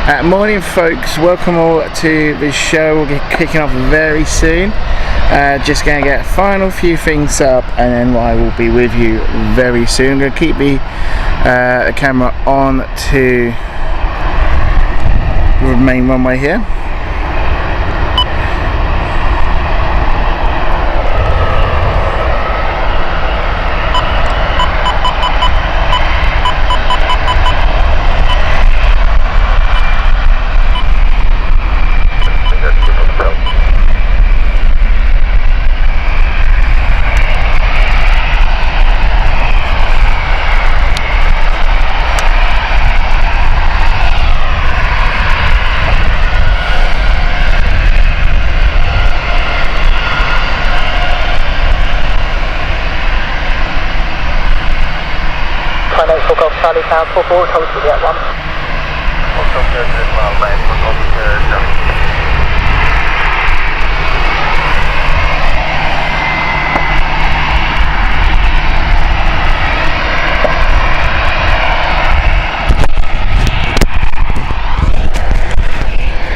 Morning folks, welcome all to the show. We'll get kicking off very soon. Just going to get a final few things up and then I will be with you very soon. I'm going to keep the camera on to the main runway here. Charlie Tower, full forward, hold to get one. Also good as well, mate, for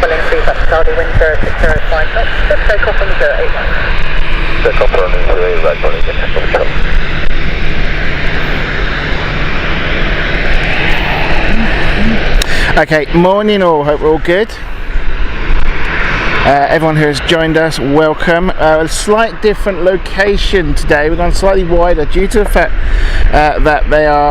Willing 3, that's Charlie, wind 0605, just take off on the 081. Take off on the 081, right, Charlie, get control. Okay, morning all, hope we're all good. Everyone who has joined us, welcome. A slight different location today. We've gone slightly wider due to the fact that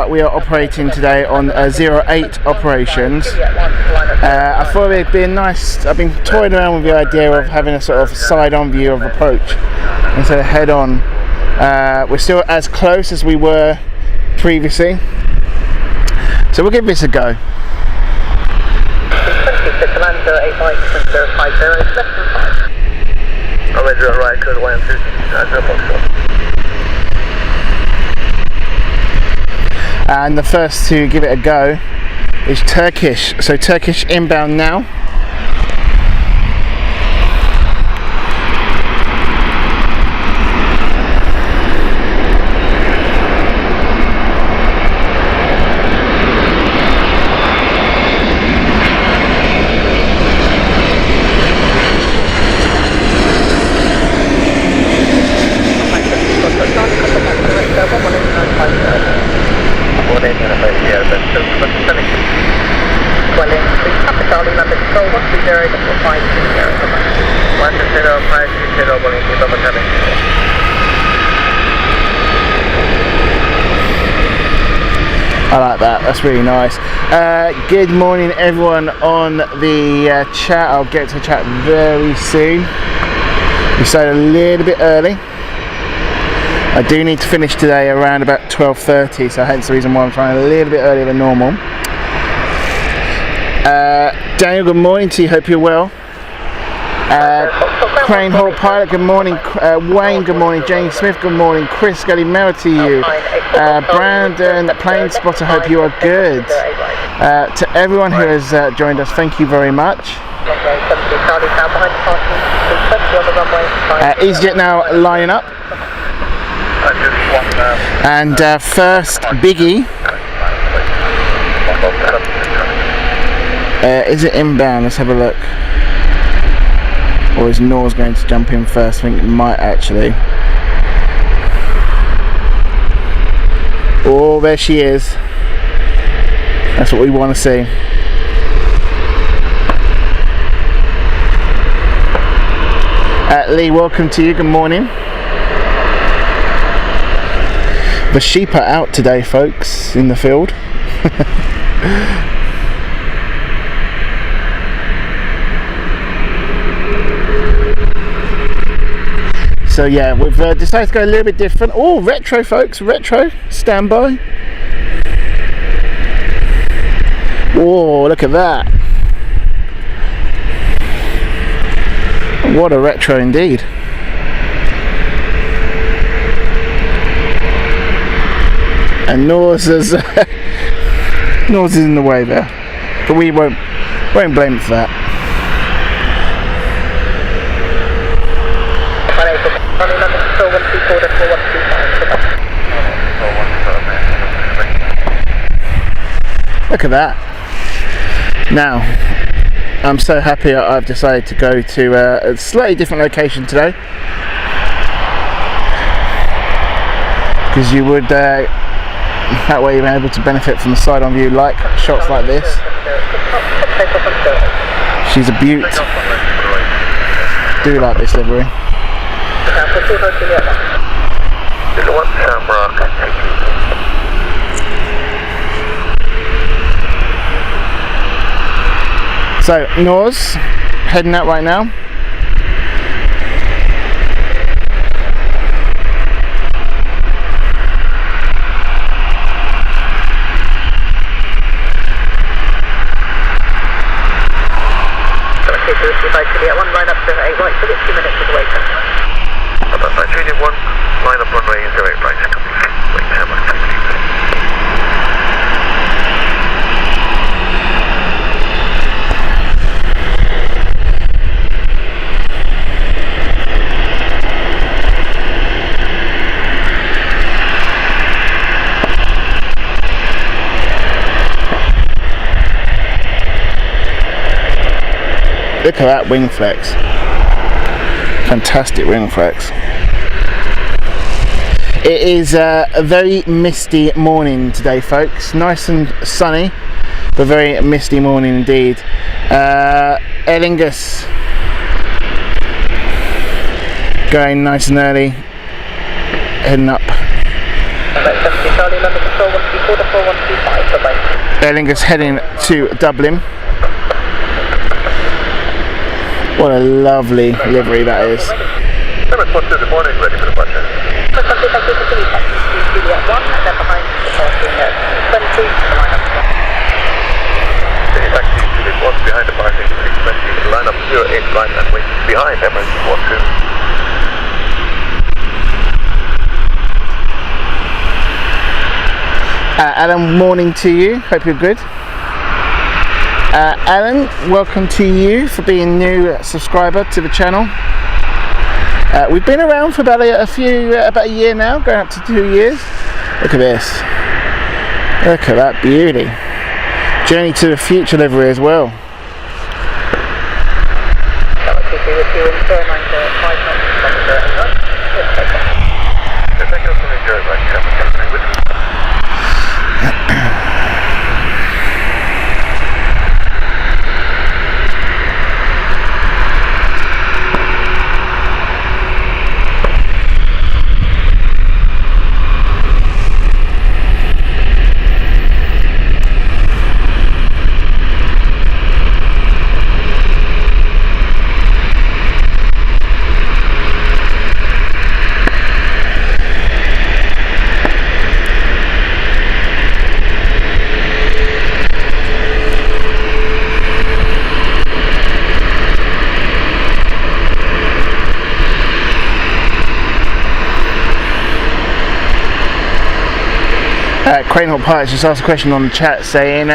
we are operating today on 08 operations. I thought it'd be a nice, I've been toying around with the idea of having a sort of side-on view of approach instead of head-on. We're still as close as we were previously, so we'll give this a go. And the first to give it a go is Turkish. So Turkish inbound now. I like that, that's really nice. Good morning everyone on the chat. I'll get to chat very soon. We started a little bit early. I do need to finish today around about 12:30, so hence the reason why I'm trying a little bit earlier than normal. Daniel, good morning to you, hope you're well. Crane Hall Pilot, good morning. Wayne, good morning. James Smith, good morning. Chris, Galimera to you. Brandon, Planespotter, hope you are good. To everyone who has joined us, thank you very much. EasyJet now lining up. And first, Biggie. Is it inbound? Let's have a look. Or is Nor's going to jump in first? I think it might actually. Oh, there she is. That's what we want to see. Lee, welcome to you. Good morning. The sheep are out today, folks, in the field. So yeah, we've decided to go a little bit different. Oh, retro folks, retro, stand by. Oh, look at that. What a retro indeed. And Nor's is in the way there. But we won't blame it for that. Look at that. Now, I'm so happy I've decided to go to a slightly different location today, because you would that way you're able to benefit from the side-on view, like shots like this. She's a beaut. Do like this livery. So Nor's heading out right now. One line up to 8 right, so it's 2 minutes of the wait time. Juliet 1, line up runway 08 right, wait time. Look at that wing flex. Fantastic wing flex. It is a very misty morning today, folks. Nice and sunny, but very misty morning indeed. Aer Lingus going nice and early, heading up. Aer Lingus heading to Dublin. What a lovely livery that is. Good morning, ready for departure. Taxi Juliet 1 behind departing 620, line up 08 right and wait behind Emirates 12. Alan, morning to you. Hope you're good. Alan, welcome to you for being a new subscriber to the channel. We've been around for about a year now, going up to 2 years. Look at this. Look at that beauty. Journey to the Future livery as well. Cranehawk Pilots just asked a question on the chat saying,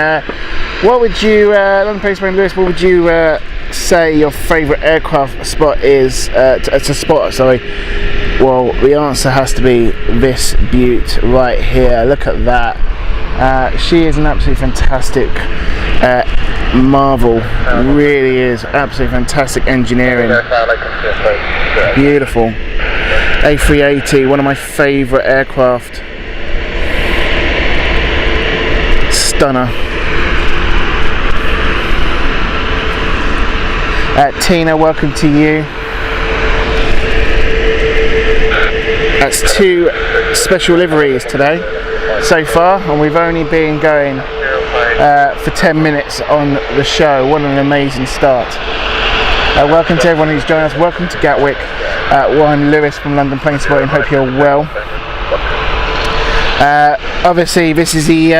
what would you, London Planespotting Lewis, what would you say your favourite aircraft spot is? Well, the answer has to be this beaut right here. Look at that. She is an absolutely fantastic marvel. Really is absolutely fantastic engineering. Beautiful. A380, one of my favourite aircraft. Stunner. Tina, welcome to you. That's 2 special liveries today so far, and we've only been going for 10 minutes on the show. What an amazing start. Welcome to everyone who's joined us. Welcome to Gatwick. I'm Lewis from London Planespotting. Hope you're well. Obviously this is the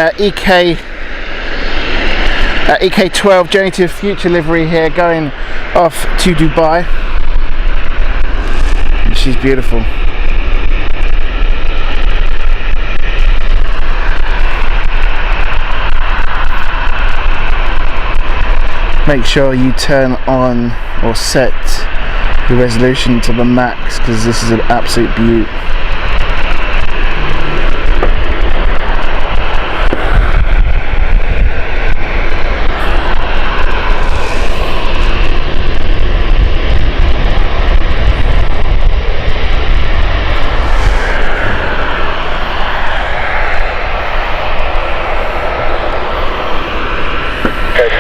EK12 Journey to the Future livery here, going off to Dubai. And she's beautiful. Make sure you turn on or set the resolution to the max, because this is an absolute beaut.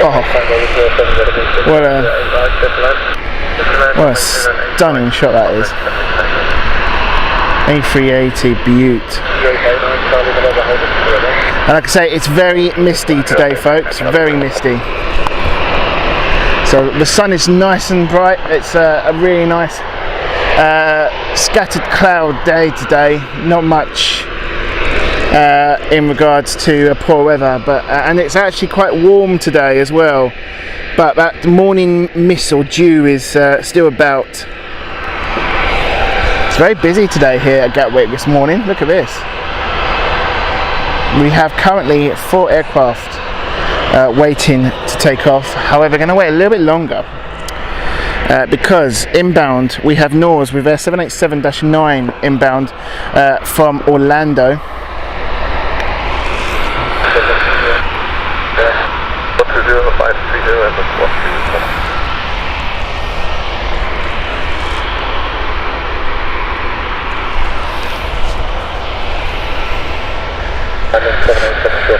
Oh, what a stunning shot that is. A380 Butte. And like I say, it's very misty today, folks, very misty. So the sun is nice and bright. It's a really nice scattered cloud day today. Not much in regards to poor weather, but and it's actually quite warm today as well. But that morning mist or dew is still about. It's very busy today here at Gatwick this morning. Look at this. We have currently 4 aircraft waiting to take off. However, we're going to wait a little bit longer because inbound we have Norse with their 787-9 inbound from Orlando.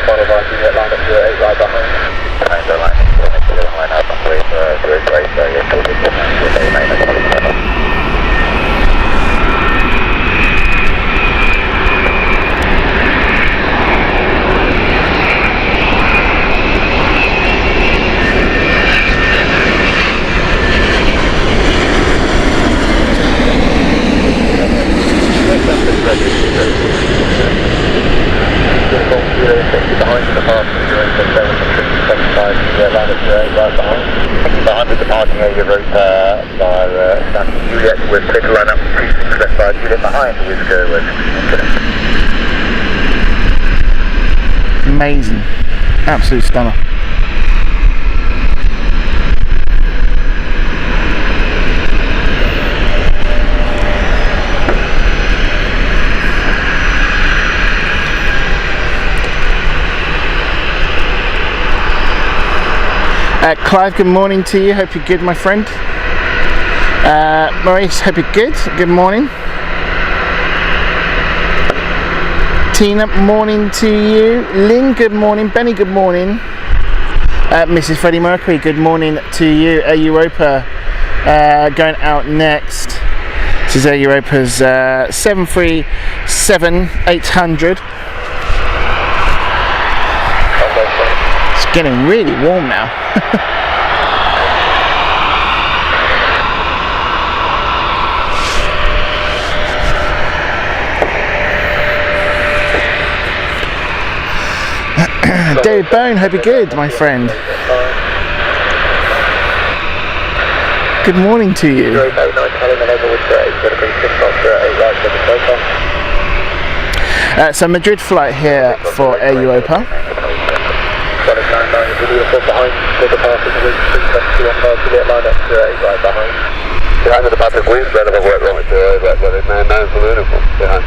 Final line, unit line up 08 right behind. Line up, wait for 08, so you're still good. Behind the departure, you're in 775, line up 08 right behind. Behind the departing area route via Stanton Juliet with clear to line up 36 left side, Juliet behind with Gerwood. Amazing, absolute stunner. Clive, good morning to you. Hope you're good, my friend. Maurice, hope you're good. Good morning. Tina, morning to you. Lynn, good morning. Benny, good morning. Mrs. Freddie Mercury, good morning to you. Air Europa going out next. This is Air Europa's 737-800. It's getting really warm now. David Bone, hope you're good, my friend. Good morning to you. So Madrid flight here for Air Europa. Behind the Patrick Williams, relevant work right there, but it's now known for uniform behind.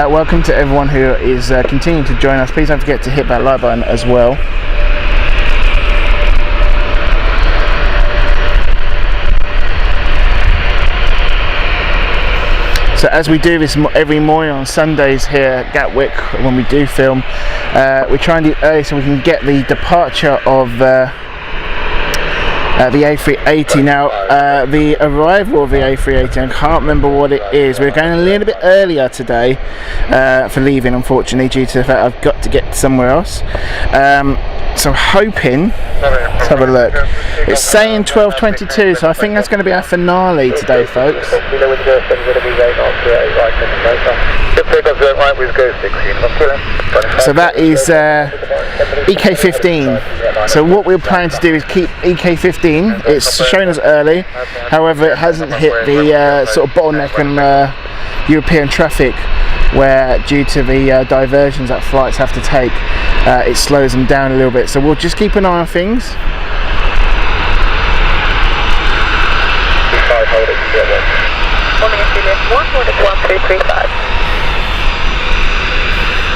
Welcome to everyone who is continuing to join us. Please don't forget to hit that like button as well. So as we do this every morning on Sundays here at Gatwick, when we do film, we try and do early so we can get the departure of the A380. Now, the arrival of the A380, I can't remember what it is. We're going a little bit earlier today for leaving, unfortunately, due to the fact I've got to get somewhere else. So I'm hoping, let's have a look. It's saying 12:22, so I think that's going to be our finale today, folks. So that is EK15. So what we're planning to do is keep EK15. It's shown us early, however it hasn't hit the sort of bottleneck in European traffic, where due to the diversions that flights have to take, it slows them down a little bit. So we'll just keep an eye on things.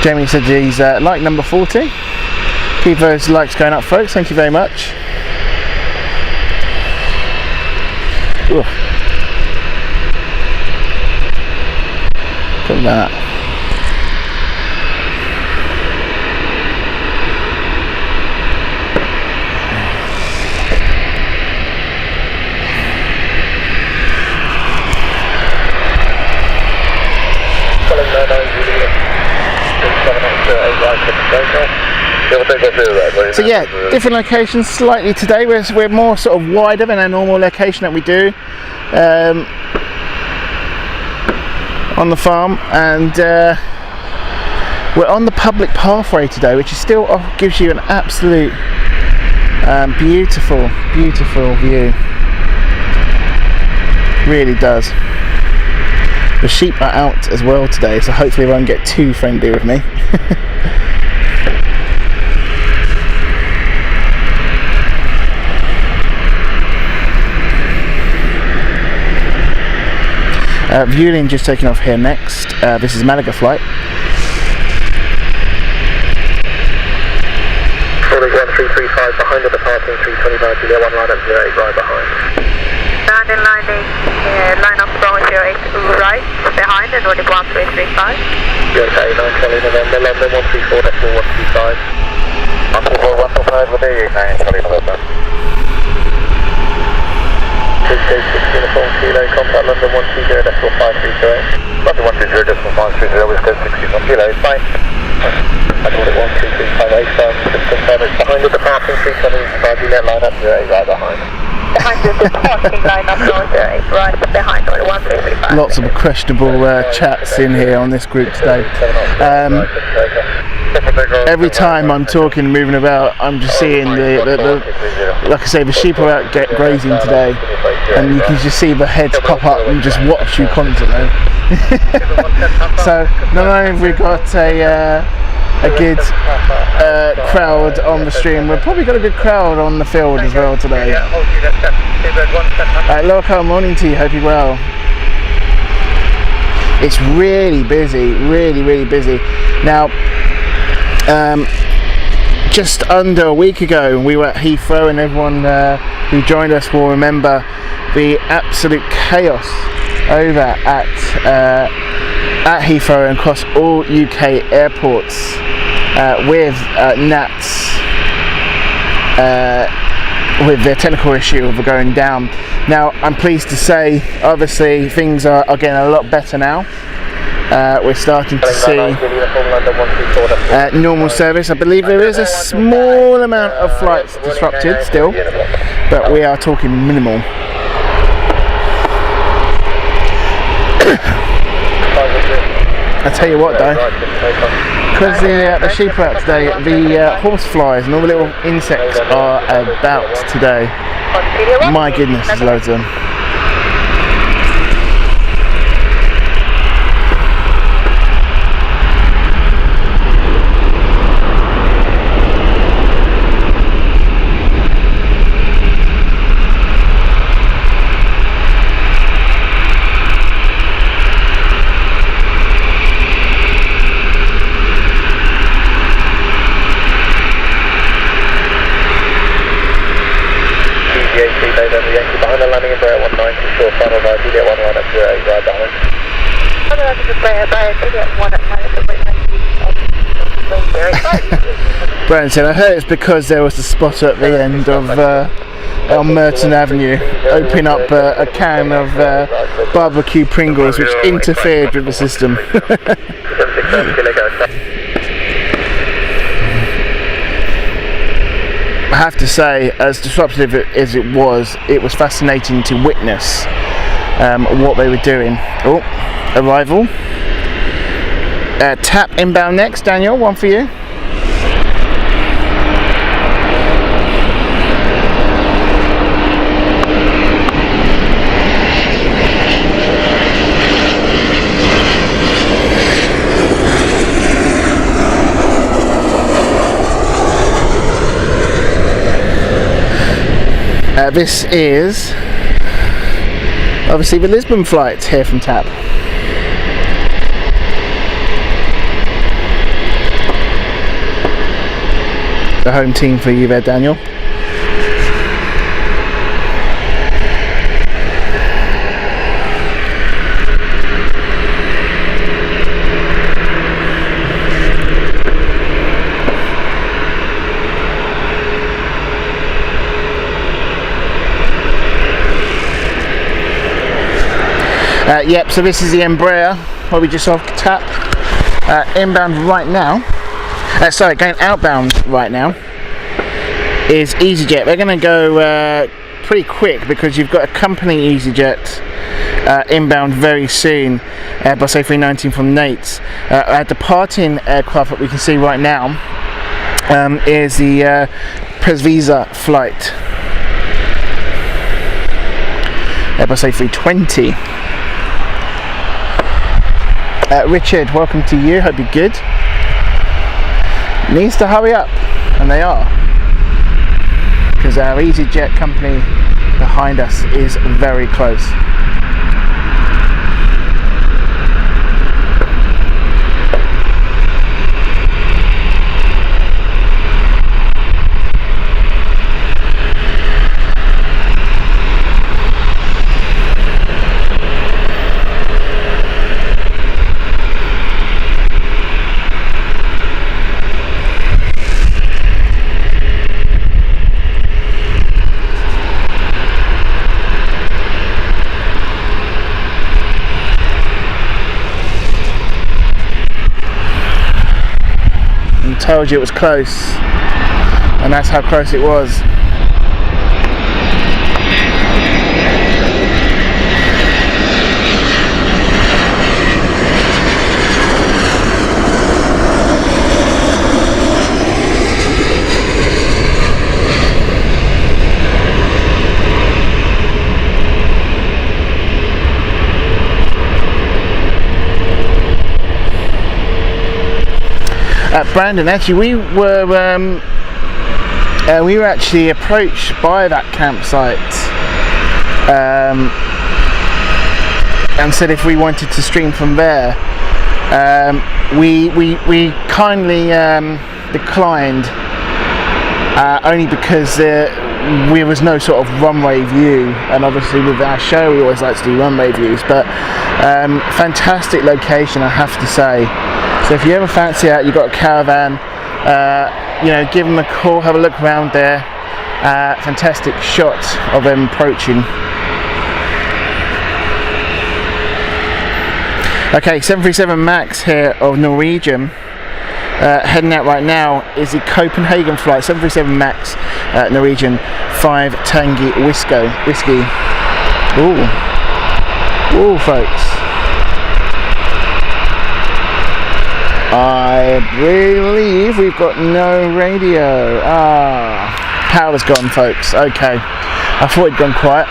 Jamie said he's like number 40. Keep those likes going up, folks. Thank you very much. Ugh. Look at that. So yeah, different locations slightly today. We're more sort of wider than our normal location that we do on the farm, and we're on the public pathway today, which is still gives you an absolute beautiful view. Really does. The sheep are out as well today, so hopefully they won't get too friendly with me. Vueling just taking off here next. This is Malaga flight. 1335 behind the departing 329 Juliet 1 line up 08 right behind. Landing line up Bravo 08 right behind and Nordic 1335. Okay, 9 Charlie November, London 134 decimal 135. 134 145 with you, 9 Charlie November. 6 uniform kilo, contact London 120 decimal 530. London 120 decimal 530, Whiskey 61 kilo, fine. I thought it 12358, just confirm it's behind the departing 375 Juliet line up 08 right behind. Behind the departing line up 08 right behind Nordic 1335. Lots of questionable chats in here on this group today. Every time I'm talking and moving about, I'm just seeing the like I say, the sheep are out grazing today, and you can just see the heads pop up and just watch you constantly. So not only have we got a good crowd on the stream, we've probably got a good crowd on the field as well today. Local morning to you, hope you're well. It's really busy, really busy. Now, just under a week ago we were at Heathrow, and everyone who joined us will remember the absolute chaos over at Heathrow and across all UK airports with Nats with their technical issue of going down. Now I'm pleased to say obviously things are getting a lot better now. We're starting to see normal service. I believe there is a small amount of flights disrupted still, but we are talking minimal. I tell you what though, because the sheep are out today, the horseflies and all the little insects are about today. My goodness, there's loads of them. Behind the landing in Bray 190, short final by Juliet 1 line up 08 right behind. Branson, I heard it's because there was a spot at the end of on Merton Avenue opening up a can of barbecue Pringles, which interfered with the system. I have to say, as disruptive as it was fascinating to witness what they were doing. Oh, arrival. TAP inbound next, Daniel, one for you. This is obviously the Lisbon flight here from TAP. The home team for you there, Daniel. Yep, so this is the Embraer, where we just off tap. Inbound right now, sorry, going outbound right now is EasyJet. They're going to go pretty quick because you've got a company EasyJet inbound very soon, Airbus A319 from Nates. Our departing aircraft that we can see right now is the Presvisa flight, Airbus A320. Richard, welcome to you, hope you're good. Needs to hurry up, and they are, because our EasyJet company behind us is very close. Told you it was close, and that's how close it was. Brandon, actually we were actually approached by that campsite and said if we wanted to stream from there. We kindly declined, only because there was no sort of runway view, and obviously with our show we always like to do runway views, but fantastic location, I have to say. So if you ever fancy out, you've got a caravan, you know, give them a call, have a look around there. Fantastic shot of them approaching. Okay, 737 MAX here of Norwegian. Heading out right now is the Copenhagen flight, 737 MAX Norwegian 5 Tangy Whiskey. Ooh, folks. I believe we've got no radio. Power's gone, folks. Okay, I thought it'd gone quiet.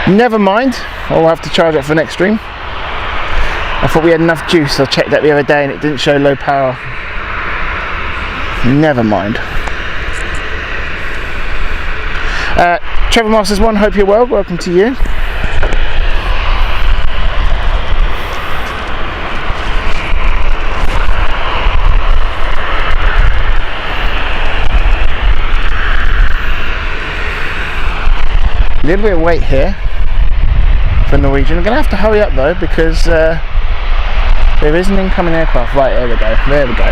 Never mind, I'll have to charge it for next stream. I thought we had enough juice. I checked that the other day and it didn't show low power. Never mind. Trevor Masters 1, hope you're well. Welcome to you. A little bit of wait here for Norwegian. I'm going to have to hurry up though, because there is an incoming aircraft. Right, there we go. There we go.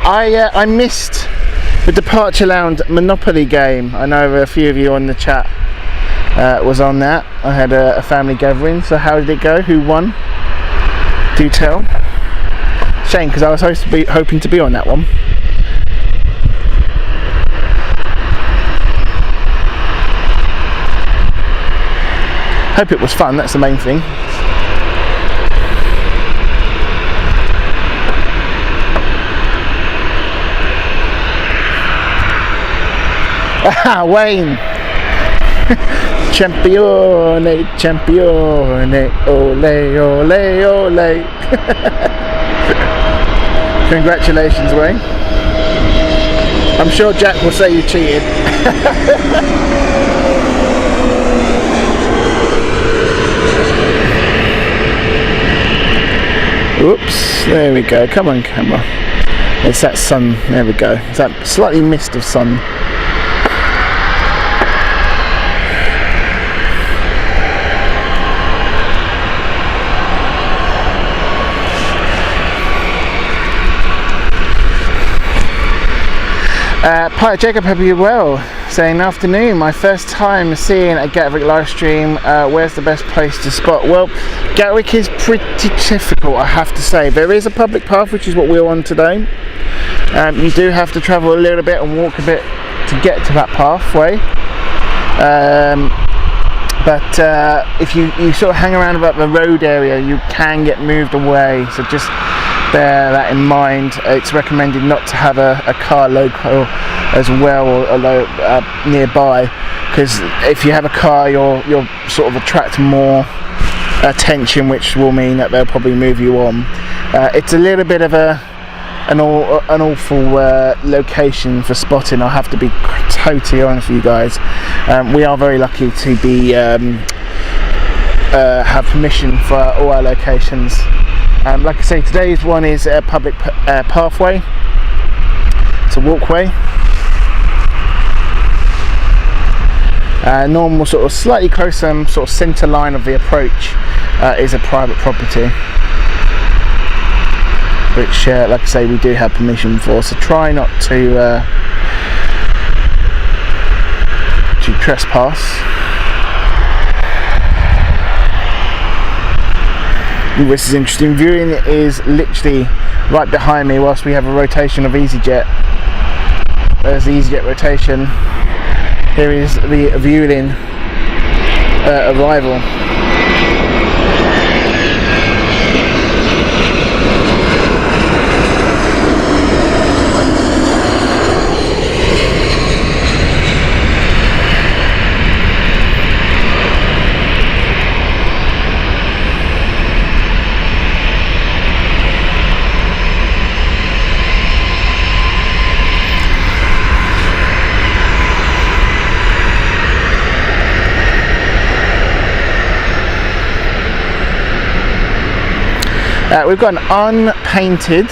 I missed the Departure Lounge Monopoly game. I know a few of you on the chat was on that. I had a family gathering. So how did it go? Who won? Do tell. Shame, because I was hoping to be on that one. Hope it was fun, that's the main thing. Ah, Wayne! Champione, champione, ole, ole, ole. Congratulations, Wayne. I'm sure Jack will say you cheated. Oops, there we go. Come on, camera. It's that sun. There we go. It's that slightly mist of sun. Pilot Jacob, hope you're well. Saying afternoon, my first time seeing a Gatwick live stream. Where's the best place to spot? Well, Gatwick is pretty difficult, I have to say. There is a public path, which is what we're on today. You do have to travel a little bit and walk a bit to get to that pathway. But if you sort of hang around about the road area, you can get moved away. So just bear that in mind. It's recommended not to have a car local as well, or nearby, because if you have a car, you'll sort of attract more attention, which will mean that they'll probably move you on. It's a little bit of an awful location for spotting. I have to be totally honest with you guys. We are very lucky to be have permission for all our locations. Like I say, today's one is a public pathway. It's a walkway. Normal sort of slightly closer sort of centre line of the approach is a private property, which like I say, we do have permission for, so try not to trespass. This is interesting. Viewing is literally right behind me whilst we have a rotation of EasyJet. There's the EasyJet rotation. Here is the Vueling arrival. We've got an unpainted,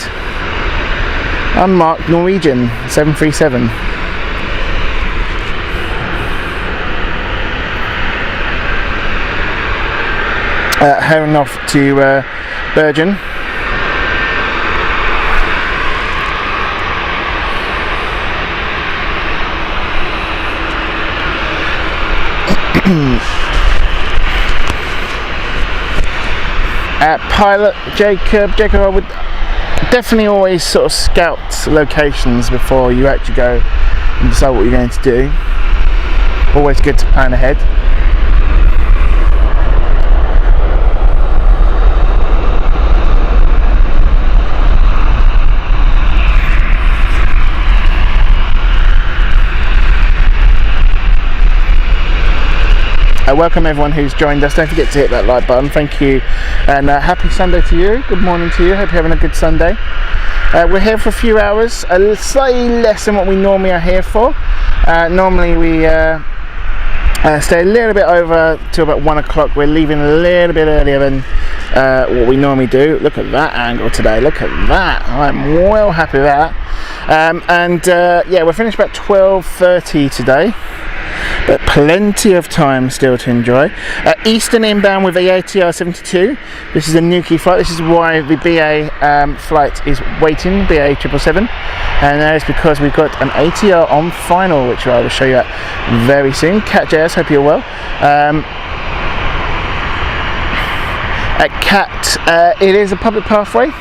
unmarked Norwegian 737. Heading off to Bergen. Pilot Jacob, I would definitely always sort of scout locations before you actually go and decide what you're going to do. Always good to plan ahead. Welcome everyone who's joined us. Don't forget to hit that like button. Thank you, and happy Sunday to you. Good morning to you. Hope you're having a good Sunday. We're here for a few hours, slightly less than what we normally are here for. Normally we stay a little bit over till about 1 o'clock. We're leaving a little bit earlier than what we normally do. Look at that angle today. Look at that. I'm well happy with that. Yeah, we're finished about 12:30 today. But plenty of time still to enjoy. Eastern inbound with the ATR 72. This is a Nuki flight. This is why the BA flight is waiting, BA 777. And that is because we've got an ATR on final, which I will show you very soon. Cat JS, hope you're well. At Cat, it is a public pathway.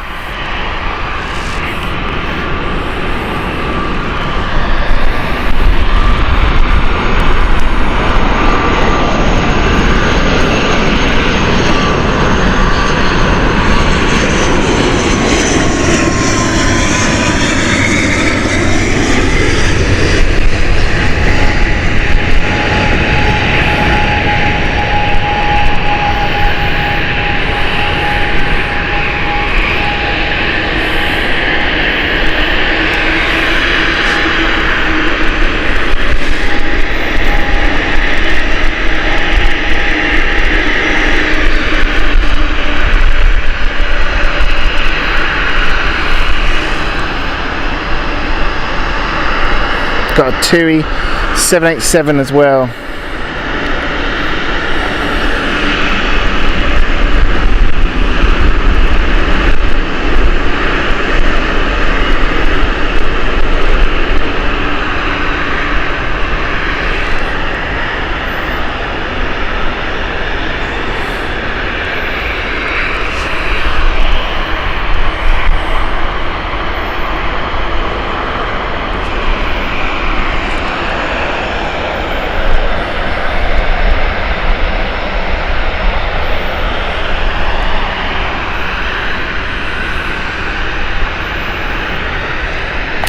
Got a TUI 787 as well.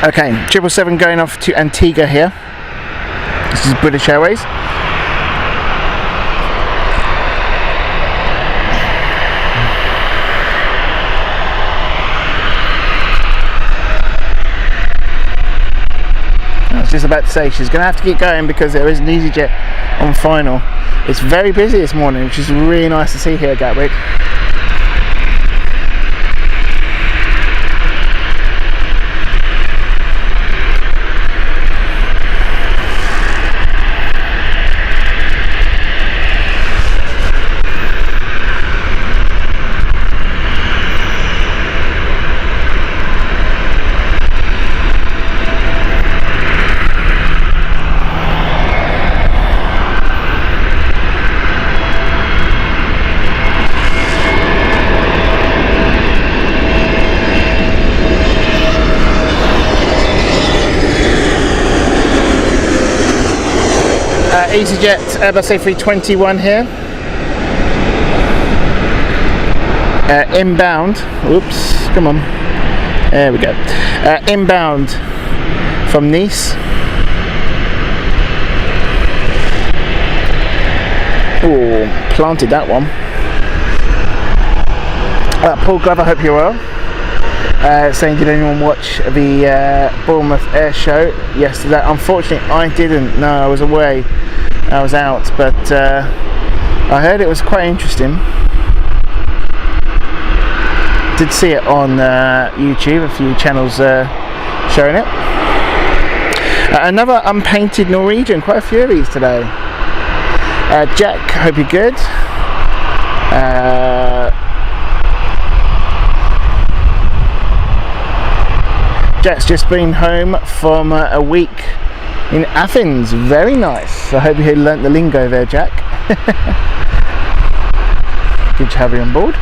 Okay, 777 going off to Antigua here. This is British Airways. I was just about to say she's going to have to keep going because there is an EasyJet on final. It's very busy this morning, which is really nice to see here at Gatwick. EasyJet Airbus A321 here. Inbound. Oops, come on. There we go. Inbound from Nice. Oh, planted that one. Paul Glover, hope you're well. Saying, did anyone watch the Bournemouth Air Show yesterday? Unfortunately, I didn't. No, I was away. I was out, but I heard it was quite interesting. Did see it on YouTube, a few channels showing it. Another unpainted Norwegian, quite a few of these today. Jack, hope you're good. Jack's just been home from a week in Athens. Very nice. I hope you learnt the lingo there, Jack. Good to have you on board.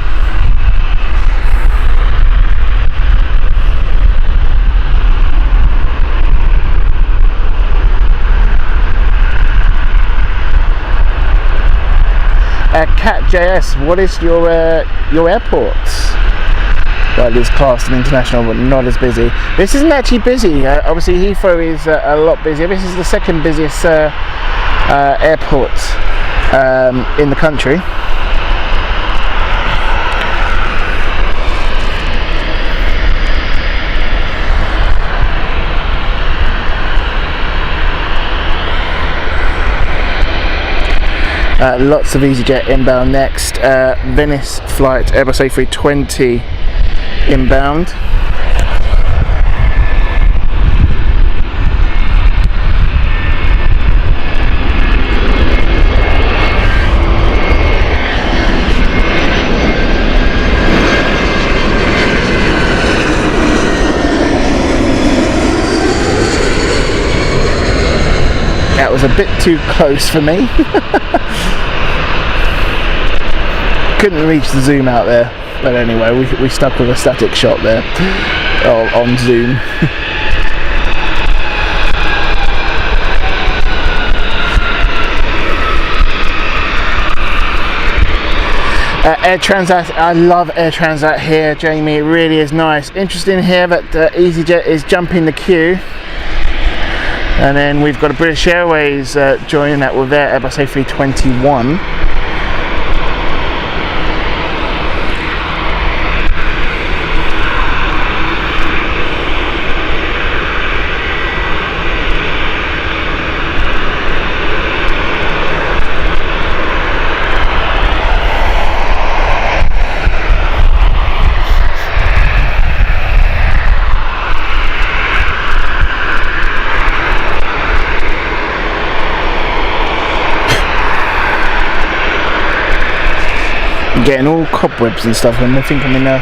Cat JS, what is your airport? Well, it is classed as international, but not as busy. This isn't actually busy. Obviously, Heathrow is a lot busier. This is the second busiest airport in the country. Lots of EasyJet inbound next. Venice flight, Airbus A320 inbound. That was a bit too close for me. Couldn't reach the zoom out there, but anyway, we stuck with a static shot there on zoom. Air Transat, I love Air Transat here, Jamie. It really is nice. Interesting here that EasyJet is jumping the queue. And then we've got a British Airways joining that with their Airbus A321. Getting all cobwebs and stuff, and I think I'm in a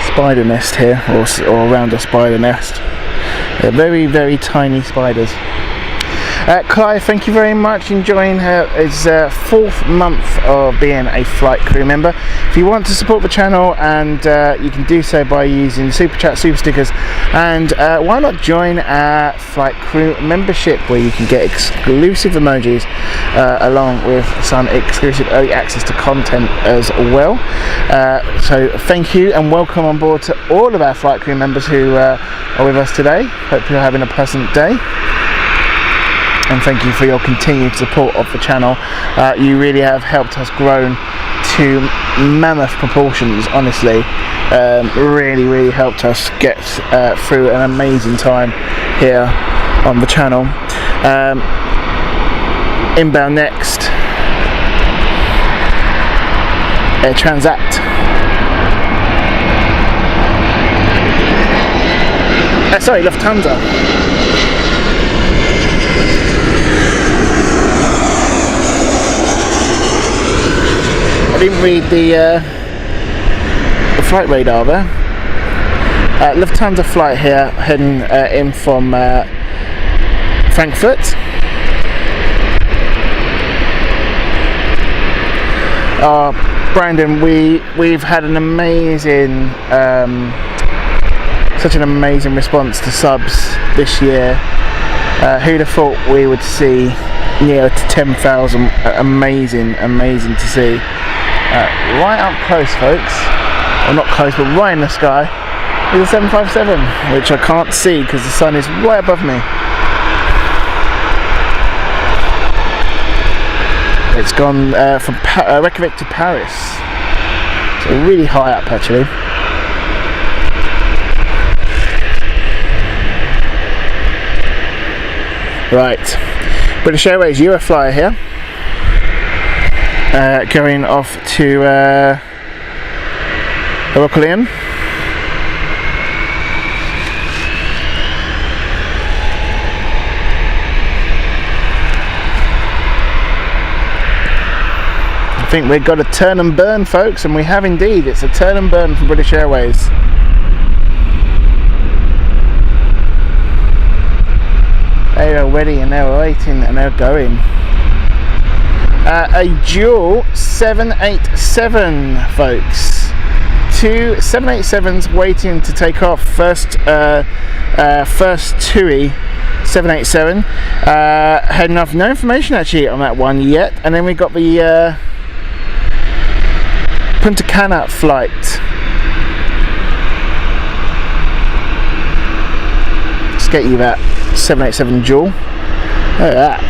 spider nest here, or around a spider nest. They're very, very tiny spiders. Clive, thank you very much. Enjoying his 4th month of being a flight crew member. if you want to support the channel, and you can do so by using super chat, super stickers, and why not join our flight crew membership, where you can get exclusive emojis along with some exclusive early access to content as well. So thank you and welcome on board to all of our flight crew members who are with us today. Hope you're having a pleasant day, and thank you for your continued support of the channel. You really have helped us grow to mammoth proportions, honestly. Really helped us get through an amazing time here on the channel. Inbound next, Air Transat. Sorry, Lufthansa. I didn't read the flight radar there. Lufthansa flight here, heading in from Frankfurt. Brandon, we've had an amazing, such an amazing response to subs this year. Who'd have thought we would see near to 10,000? Amazing to see. Right up close, folks. Well, not close, but right in the sky is a 757, which I can't see because the sun is right above me. It's gone from Reykjavik to Paris, so really high up actually. Right, British Airways Euroflyer here, going off to Rockland. I think we've got a turn and burn, folks, and we have indeed. It's a turn and burn from British Airways. They are ready and they're waiting and they're going. A dual 787, folks. Two 787s waiting to take off. First TUI 787 heading off. No information actually on that one yet. And then we got the Punta Cana flight. Let's get you that 787 dual. Look at that.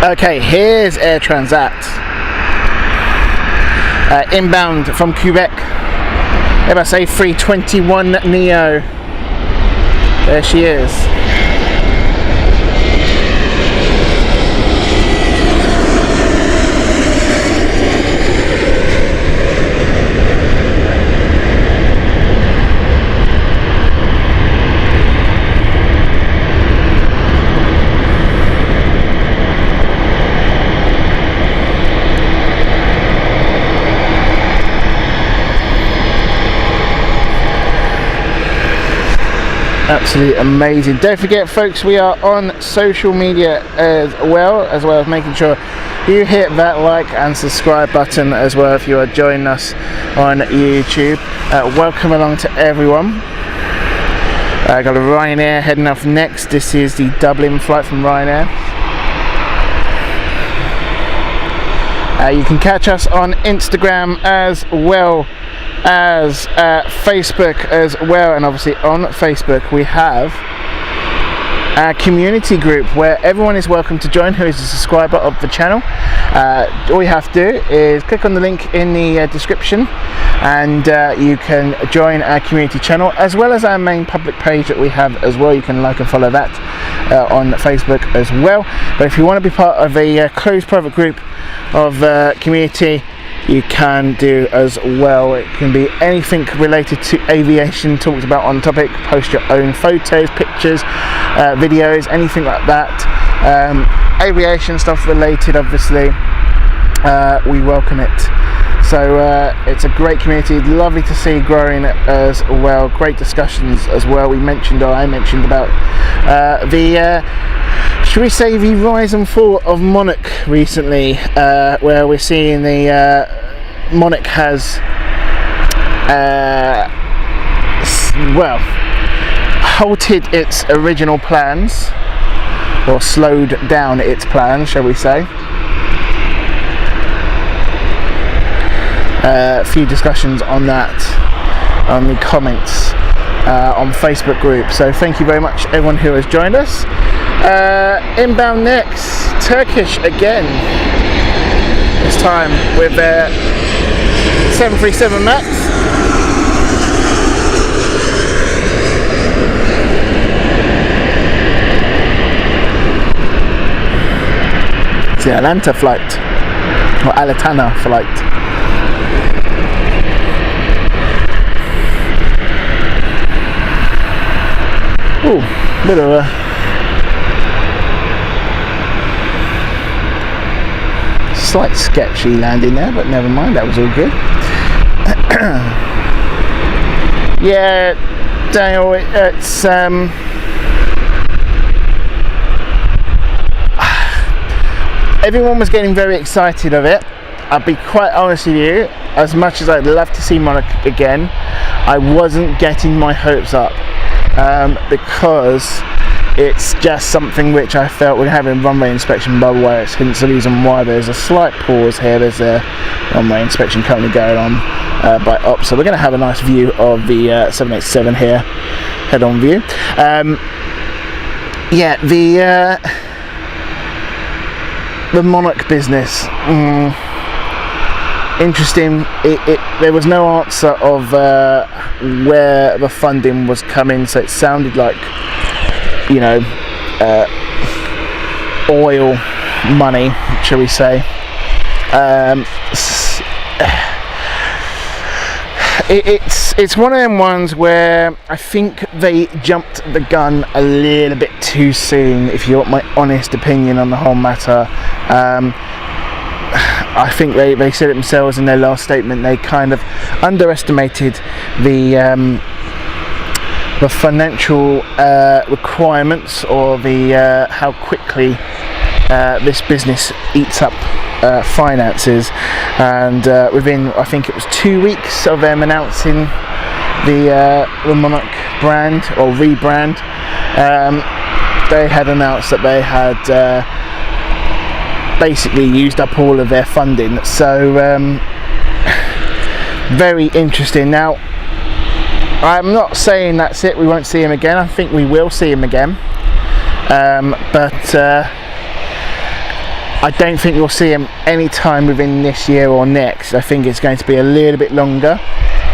Okay, here's Air Transat. Inbound from Quebec. Airbus A321neo. There she is. Absolutely amazing. Don't forget, folks, we are on social media as well as making sure you hit that like and subscribe button as well if you are joining us on YouTube. Welcome along to everyone. Got a Ryanair heading off next. This is the Dublin flight from Ryanair. You can catch us on Instagram as well as Facebook as well, and obviously on Facebook we have our community group where everyone is welcome to join who is a subscriber of the channel. All you have to do is click on the link in the description and you can join our community channel as well as our main public page that we have as well. You can like and follow that on Facebook as well. But if you want to be part of a closed private group of community, you can do as well. It can be anything related to aviation talked about on topic. Post your own photos, pictures, videos, anything like that. Aviation stuff related, obviously, we welcome it. So it's a great community, lovely to see growing as well. Great discussions as well. I mentioned about the should we say, the rise and fall of Monarch recently, where we're seeing the Monarch has well, halted its original plans, or slowed down its plans, shall we say. A few discussions on that on the comments on Facebook group, so thank you very much everyone who has joined us. Inbound next, Turkish again, this time with their 737 MAX. It's the Atlanta flight, or Alatana flight. Oh, bit of a slight sketchy landing there, but never mind, that was all good. Yeah, Daniel, it's everyone was getting very excited of it. I'll be quite honest with you, as much as I'd love to see Monarch again, I wasn't getting my hopes up. Because it's just something which I felt we're having runway inspection, by the way. It's hence the reason why there's a slight pause here. There's a runway inspection currently going on by ops, so we're going to have a nice view of the 787 here, head-on view. Yeah, the Monarch business. Interesting. There was no answer of where the funding was coming, so it sounded like, you know, oil money, shall we say. It's one of them ones where I think they jumped the gun a little bit too soon, if you want my honest opinion on the whole matter. I think they said it themselves in their last statement. They kind of underestimated the financial requirements, or the how quickly this business eats up finances. And within, I think it was 2 weeks of them announcing the Monarch brand or rebrand, they had announced that they had basically used up all of their funding. So very interesting. Now, I'm not saying that's it, we won't see him again. I think we will see him again, but I don't think we'll see him anytime within this year or next. I think it's going to be a little bit longer.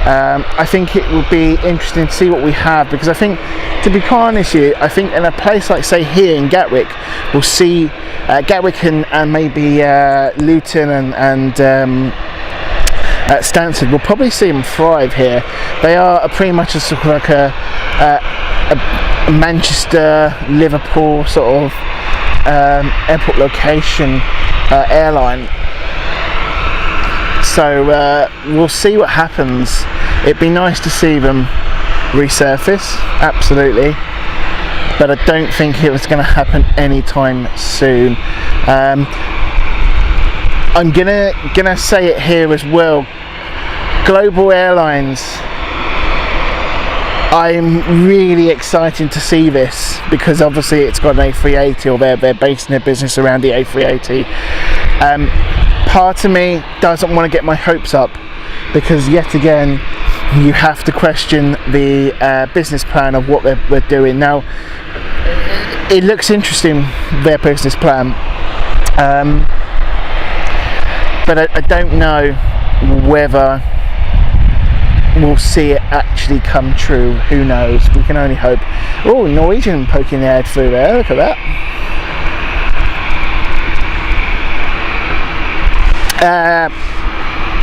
I think it will be interesting to see what we have, because I think, to be quite honest with you, I think in a place like, say, here in Gatwick, we'll see Gatwick and maybe Luton and Stansted, we'll probably see them thrive here. They are pretty much a sort of like a Manchester, Liverpool sort of airport location airline. So we'll see what happens. It'd be nice to see them resurface, absolutely, but I don't think it was going to happen anytime soon. I'm gonna say it here as well. Global Airlines, I'm really excited to see this, because obviously it's got an A380, or they're basing their business around the A380. Part of me doesn't want to get my hopes up, because yet again you have to question the business plan of what we're doing. Now, it looks interesting, their business plan, but I don't know whether we'll see it actually come true. Who knows? We can only hope. Oh, Norwegian poking their head through there, look at that.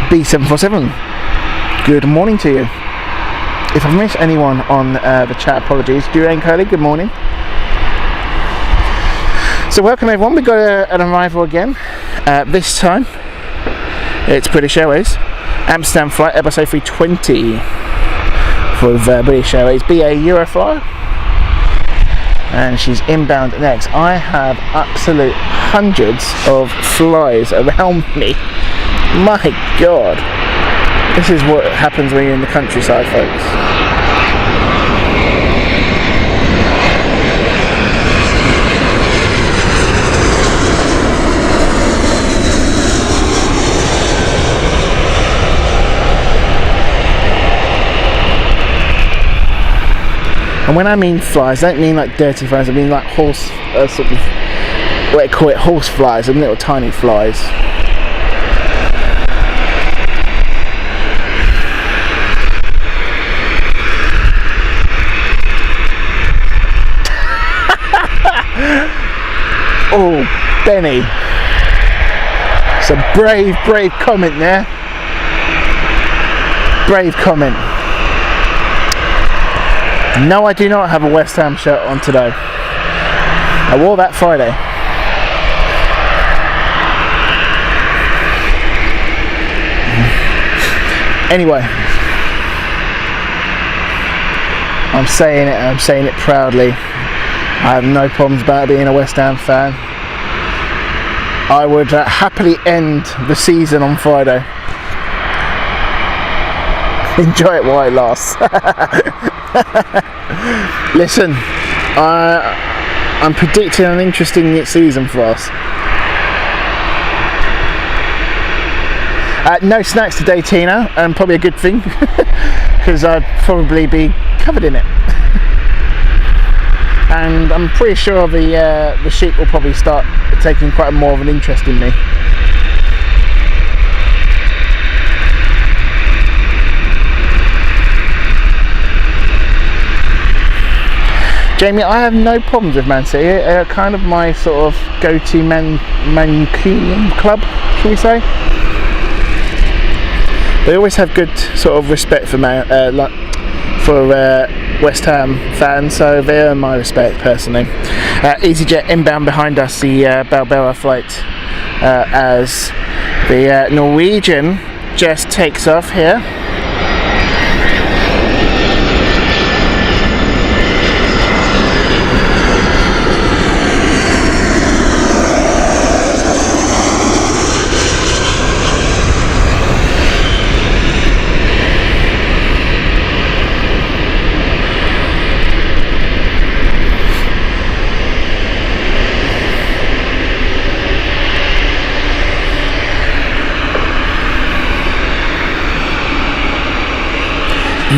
B747, good morning to you. If I've missed anyone on the chat, apologies. Durain Curly, good morning. So welcome everyone, we've got an arrival again. This time it's British Airways, Amsterdam flight, Airbus A320 with British Airways, BA Euroflyer. and she's inbound next. I have absolute hundreds of flies around me. My God, this is what happens when you're in the countryside, folks. And when I mean flies, I don't mean like dirty flies, I mean like horse, sort of, what they call it, horse flies, and little tiny flies. Oh, Benny. It's a brave comment there. Brave comment. No, I do not have a West Ham shirt on today. I wore that Friday. Anyway, I'm saying it proudly. I have no problems about being a West Ham fan. I would happily end the season on Friday. Enjoy it while it lasts. Listen, I'm predicting an interesting season for us. No snacks today, Tina, and probably a good thing, because I'd probably be covered in it. And I'm pretty sure the sheep will probably start taking quite more of an interest in me. Jamie, I have no problems with Man City. Kind of my sort of go-to Mancunian club, shall we say? They always have good sort of respect for West Ham fans, so they earn my respect personally. EasyJet inbound behind us, the Balboa flight, as the Norwegian just takes off here.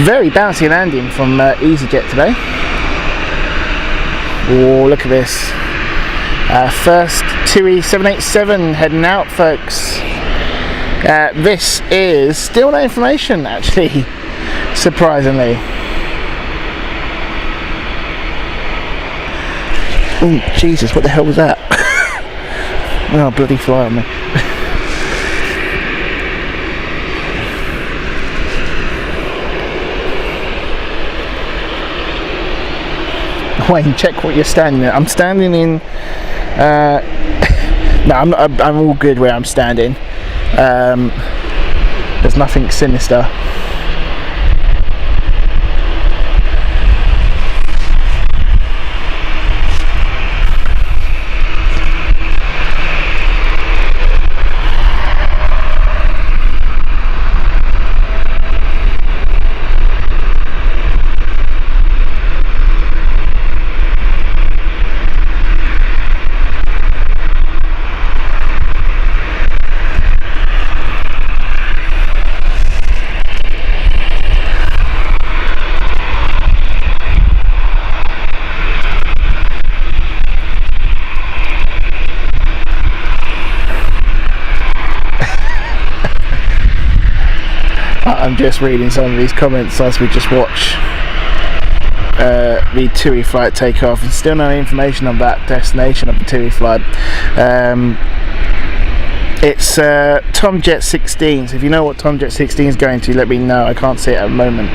Very bouncy landing from EasyJet today. Oh, look at this. First TUI 787 heading out, folks. This is still no information, actually, surprisingly. Oh, Jesus, what the hell was that? Oh, bloody fly on me. Wayne, check what you're standing at. I'm standing in. No, I'm all good where I'm standing. There's nothing sinister. I'm just reading some of these comments as we just watch the TUI flight take off, and still no information on that destination of the TUI flight. It's Tomjet 16, so if you know what Tomjet 16 is going to, let me know. I can't see it at the moment.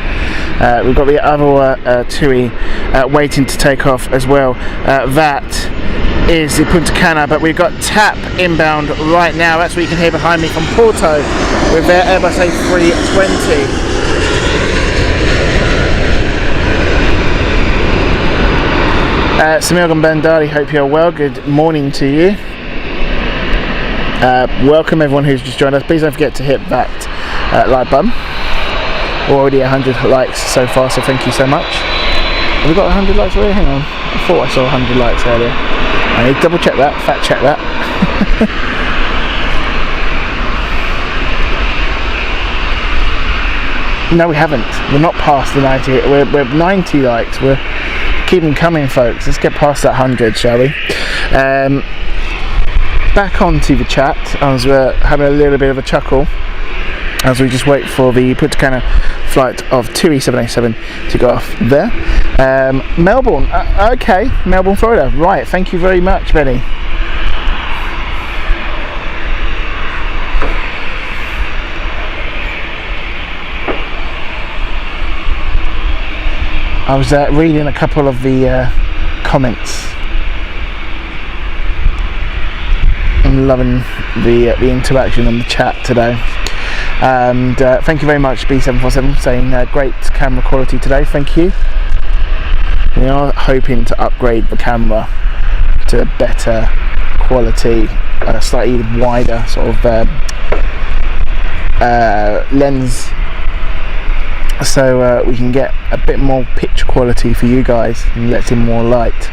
We've got the other TUI waiting to take off as well. That is the Punta Cana, but we've got TAP inbound right now. That's what you can hear behind me from Porto with their Airbus A320. Samir Gambandali, hope you're well. Good morning to you. Welcome everyone who's just joined us. Please don't forget to hit that like button. We're already 100 likes so far, so thank you so much. Have we got 100 likes already? Hang on. I thought I saw 100 likes earlier. I need to double check that, fact check that. No, we haven't. We're not past the 90. We're 90 likes. We're keeping coming, folks. Let's get past that 100, shall we? Back onto the chat as we're having a little bit of a chuckle as we just wait for the Punta Cana flight of 2E787 to go off there. Melbourne, okay, Melbourne, Florida. Right, thank you very much, Benny. I was reading a couple of the comments. I'm loving the interaction on the chat today. And thank you very much, B747, saying great camera quality today. Thank you. We are hoping to upgrade the camera to a better quality, a slightly wider sort of lens, so we can get a bit more picture quality for you guys and let in more light.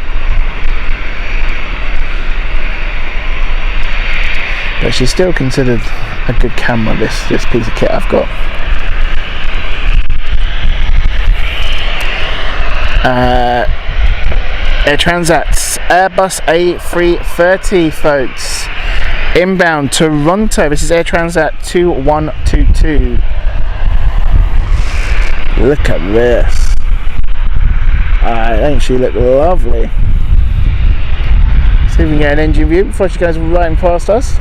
But she's still considered a good camera, this piece of kit I've got. Air Transat's Airbus A330, folks. Inbound Toronto. This is Air Transat 2122. Look at this. I think she look lovely. See if we can get an engine view before she goes riding past us.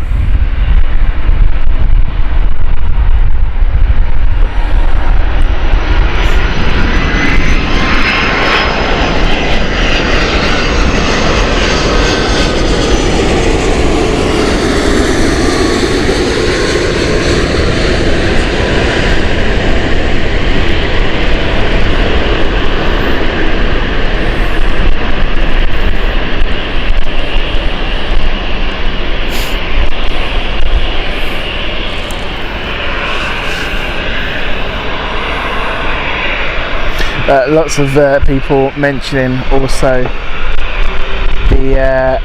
Lots of people mentioning also the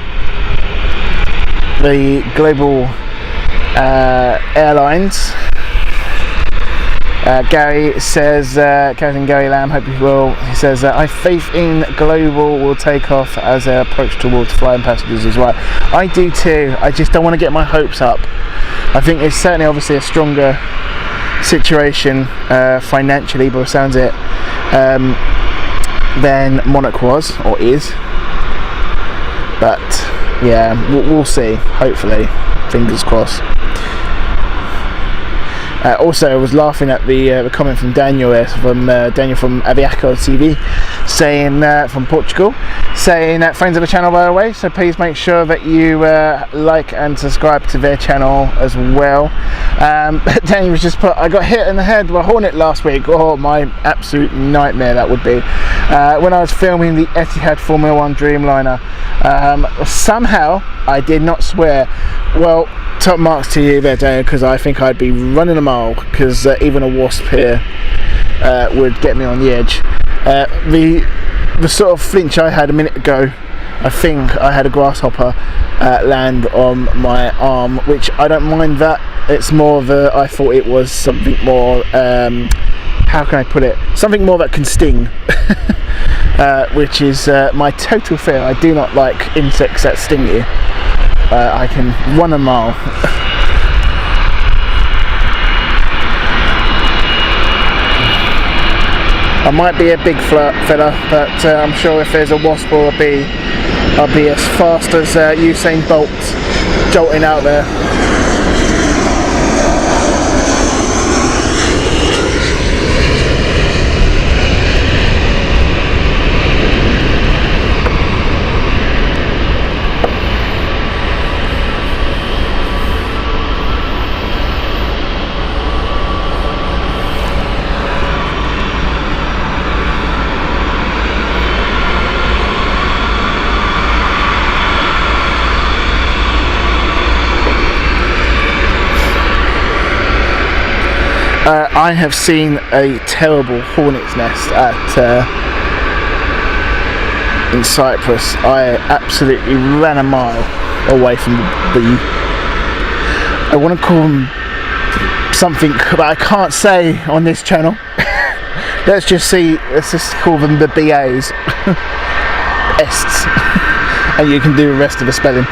global airlines. Gary says, Captain Gary Lamb, hope you will. He says, I have faith in Global will take off as they approach towards flying passengers as well. I do too. I just don't want to get my hopes up. I think it's certainly obviously a stronger situation financially, but it sounds it, than Monarch was or is. But yeah, we'll see. Hopefully, fingers crossed. Also, I was laughing at the comment from Daniel from Aviaco TV, saying from Portugal, saying friends of the channel, by the way. So please make sure that you like and subscribe to their channel as well. Daniel was just put, I got hit in the head by a Hornet last week. Oh, my absolute nightmare that would be. When I was filming the Etihad Formula 1 Dreamliner, somehow I did not swear. Well, top marks to you there, Daniel, because I think I'd be running a mile, because even a wasp here would get me on the edge. The sort of flinch I had a minute ago, I think I had a grasshopper land on my arm, which I don't mind that. It's more of a, I thought it was something more, how can I put it, something more that can sting. Which is my total fear. I do not like insects that sting you. I can run a mile. I might be a big fella, but I'm sure if there's a wasp or a bee, I'll be as fast as Usain Bolt jolting out there. I have seen a terrible hornet's nest in Cyprus. I absolutely ran a mile away from the I want to call them something that I can't say on this channel. Let's just call them the BAs. Ests. And you can do the rest of the spelling.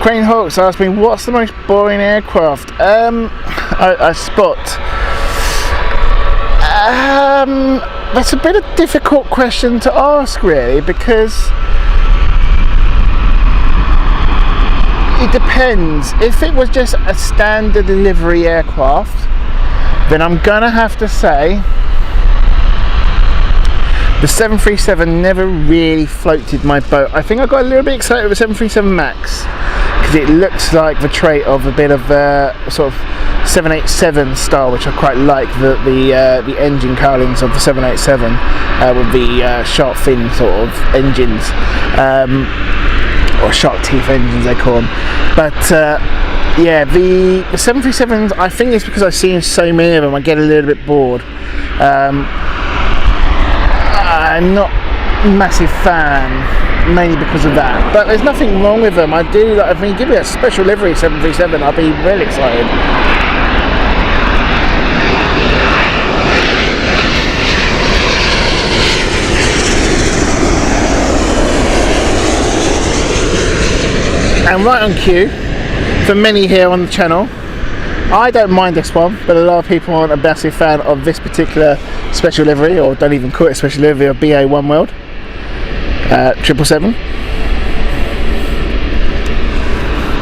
Crane Hawks asked me, what's the most boring aircraft? I spot. That's a bit of a difficult question to ask, really, because it depends. If it was just a standard delivery aircraft, then I'm gonna have to say the 737 never really floated my boat. I think I got a little bit excited with the 737 MAX because it looks like the trait of a bit of sort of 787 style, which I quite like, the engine cowlings of the 787 with the sharp fin sort of engines, or sharp teeth engines they call them. But yeah, the 737s, I think it's because I've seen so many of them, I get a little bit bored. I'm not a massive fan, mainly because of that. But there's nothing wrong with them. I do like, I mean, give me a special livery 737, I'll be really excited. And right on cue, for many here on the channel, I don't mind this one, but a lot of people aren't a massive fan of this particular special livery, or don't even call it special livery, of BA One World 777.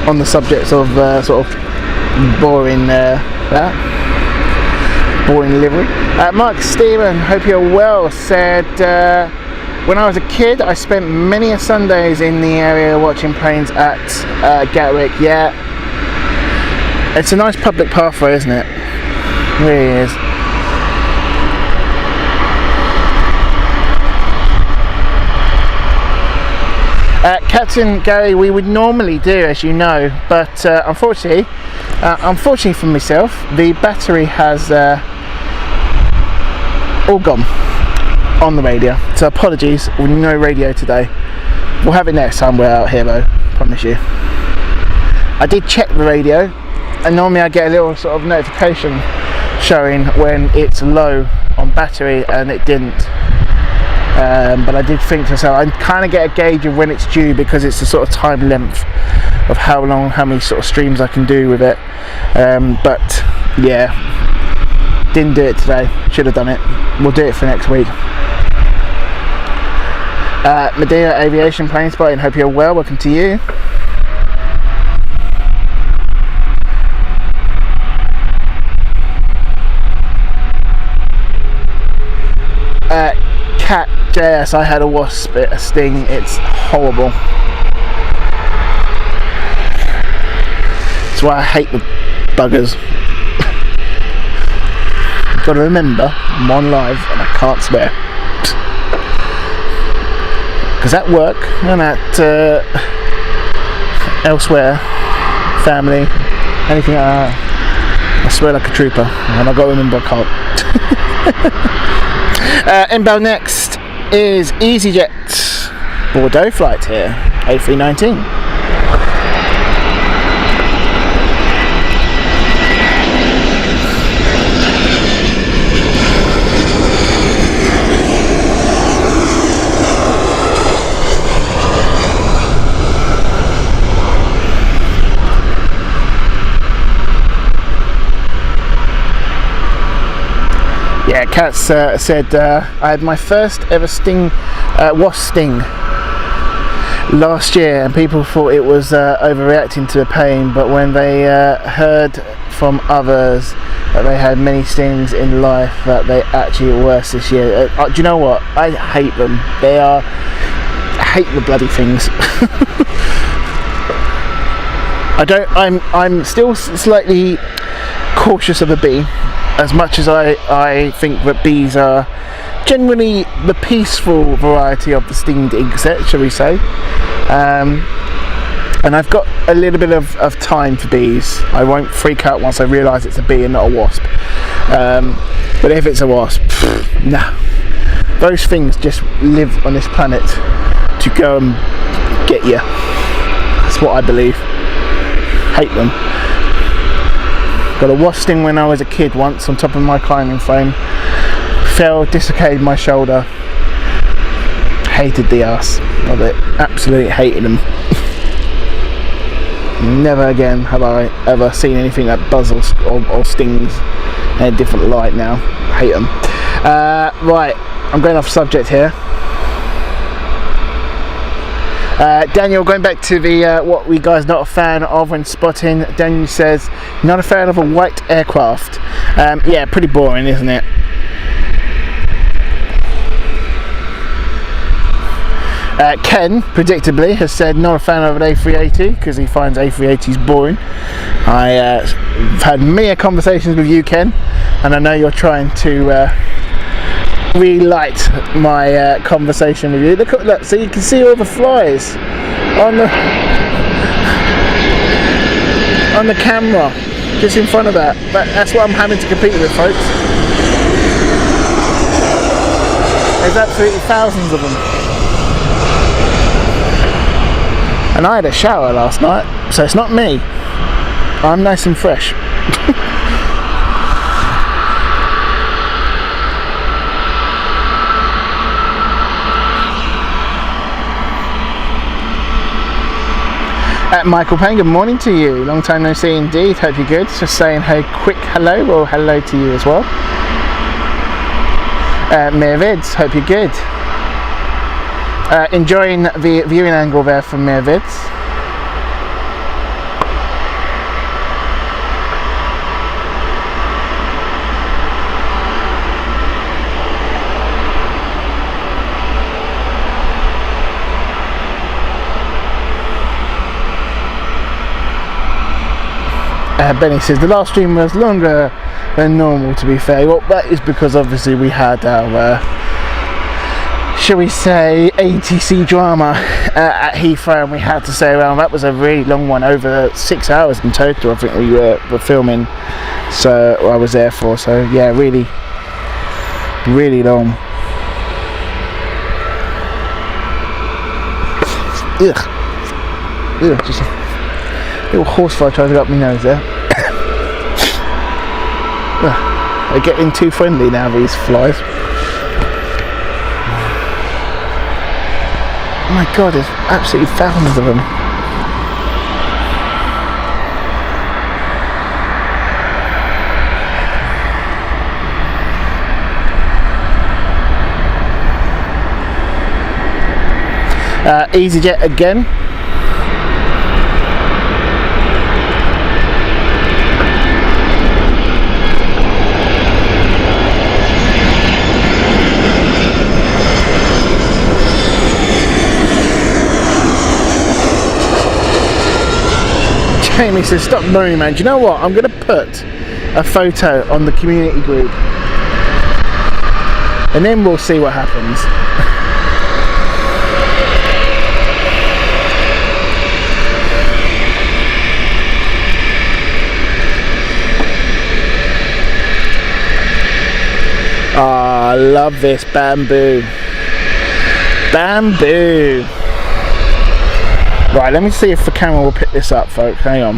On the subject of sort of boring boring livery. Mark Stephen, hope you're well, said, when I was a kid, I spent many a Sundays in the area watching planes at Gatwick. Yeah, it's a nice public pathway, isn't it? It really is. Captain Gary, we would normally do, as you know, but unfortunately for myself, the battery has all gone on the radio, so apologies, no radio today. We'll have it next time we're out here though, promise you. I did check the radio, and normally I get a little sort of notification showing when it's low on battery, and it didn't. But I did think to myself, I kind of get a gauge of when it's due, because it's the sort of time length of how many sort of streams I can do with it. But yeah, didn't do it today, should have done it. We'll do it for next week. Medea Aviation Planespotting, hope you're well, welcome to you. Cat JS, I had a wasp, a sting, it's horrible. That's why I hate the buggers. Got to remember, I'm on live and I can't swear. Because at work and at elsewhere, family, anything like that, I swear like a trooper, and I've got to remember I can't. Inbound next is EasyJet Bordeaux flight here, A319. Yeah, Katz said I had my first ever wasp sting last year, and people thought it was overreacting to the pain, but when they heard from others that they had many stings in life, that they actually were worse this year. Do you know what? I hate them. I hate the bloody things. I'm still slightly cautious of a bee, as much as I think that bees are generally the peaceful variety of the stinged insect, shall we say. And I've got a little bit of time for bees. I won't freak out once I realise it's a bee and not a wasp. But if it's a wasp, nah. Those things just live on this planet to go and get you. That's what I believe. Hate them. Got a wasp sting when I was a kid once on top of my climbing frame. Fell, dislocated my shoulder. Hated the ass of it. Absolutely hated them. Never again have I ever seen anything that buzzes or stings in a different light now. Hate them. Right, I'm going off subject here. Daniel, going back to the what we guys not a fan of when spotting. Daniel says not a fan of a white aircraft. Yeah, pretty boring, isn't it? Ken, predictably, has said not a fan of an A380 because he finds A380s boring. I've had many conversations with you, Ken, and I know you're trying to relight my conversation with you. Look, so you can see all the flies on the camera, just in front of that. But that's what I'm having to compete with, folks. There's absolutely thousands of them. And I had a shower last night, so it's not me. I'm nice and fresh. Michael Payne, good morning to you. Long time no see indeed. Hope you're good. Just saying a quick hello, or hello to you as well. Mirvids, hope you're good. Enjoying the viewing angle there from Mirvids. Benny says the last stream was longer than normal, to be fair. Well, that is because obviously we had our shall we say ATC drama at Heathrow, and we had to stay around. That was a really long one, over 6 hours in total I think we were filming, so I was there for. So yeah, really long. Ugh, just a little horsefly trying to get up my nose there. They're getting too friendly now, these flies. Oh my god, there's absolutely thousands of them. EasyJet again. Jamie says, stop moaning, man. Do you know what? I'm going to put a photo on the community group and then we'll see what happens. Ah, I love this bamboo. Bamboo. Right, let me see if the camera will pick this up, folks. Hang on.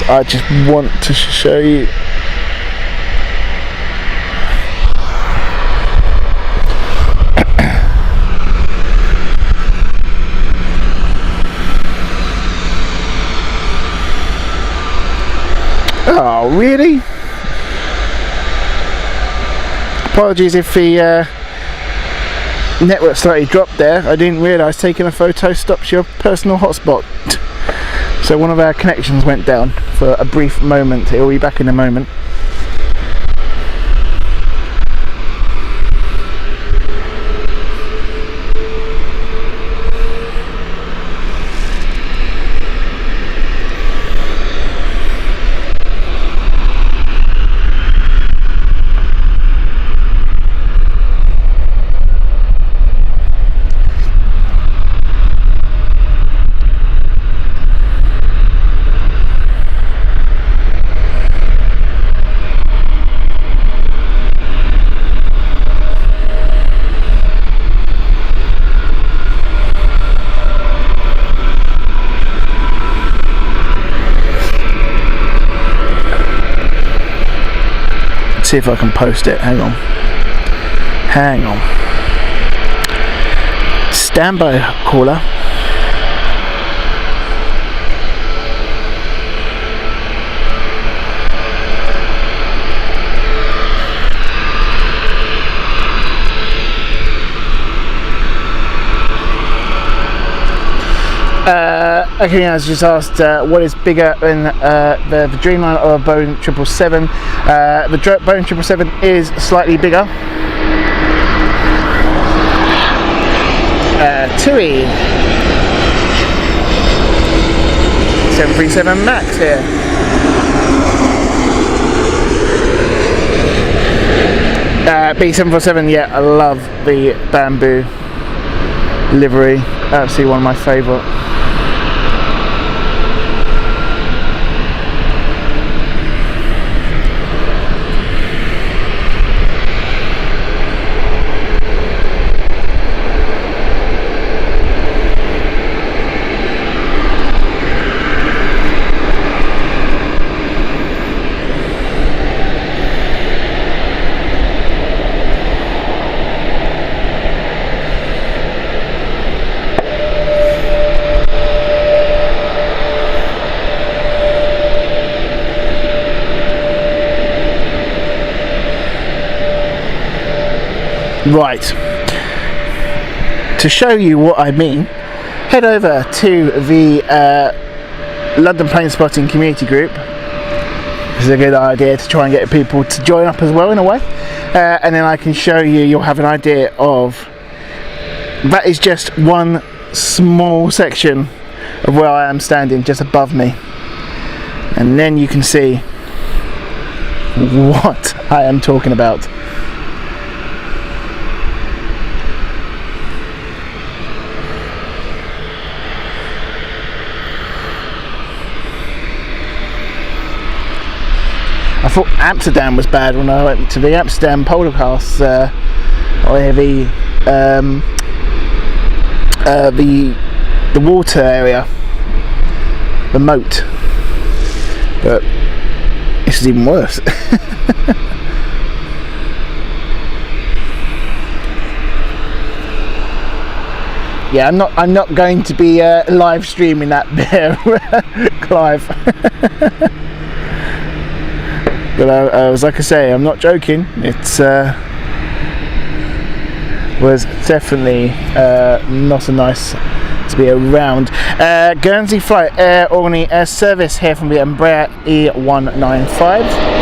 I just want to show you. Oh, really? Apologies if the network slightly dropped there. I didn't realise taking a photo stops your personal hotspot. So one of our connections went down for a brief moment. It will be back in a moment. see if I can post it. Hang on. Standby caller. Okay, I was just asked what is bigger in the Dreamliner or a Boeing 777. The Boeing 777 is slightly bigger. TUI 737 MAX here. B747, yeah, I love the bamboo livery. Absolutely one of my favourite. Right, to show you what I mean, head over to the London Planespotting community group. This is a good idea to try and get people to join up as well in a way, and then I can show you, you'll have an idea of, that is just one small section of where I am standing just above me, and then you can see what I am talking about. I thought Amsterdam was bad when I went to the Amsterdam podcast, or the water area, the moat, but this is even worse. Yeah, I'm not going to be live streaming that there, Clive. But I was, like I say, I'm not joking. It's was definitely not so nice to be around. Guernsey flight, Air Orkney Air Service here from the Embraer E195.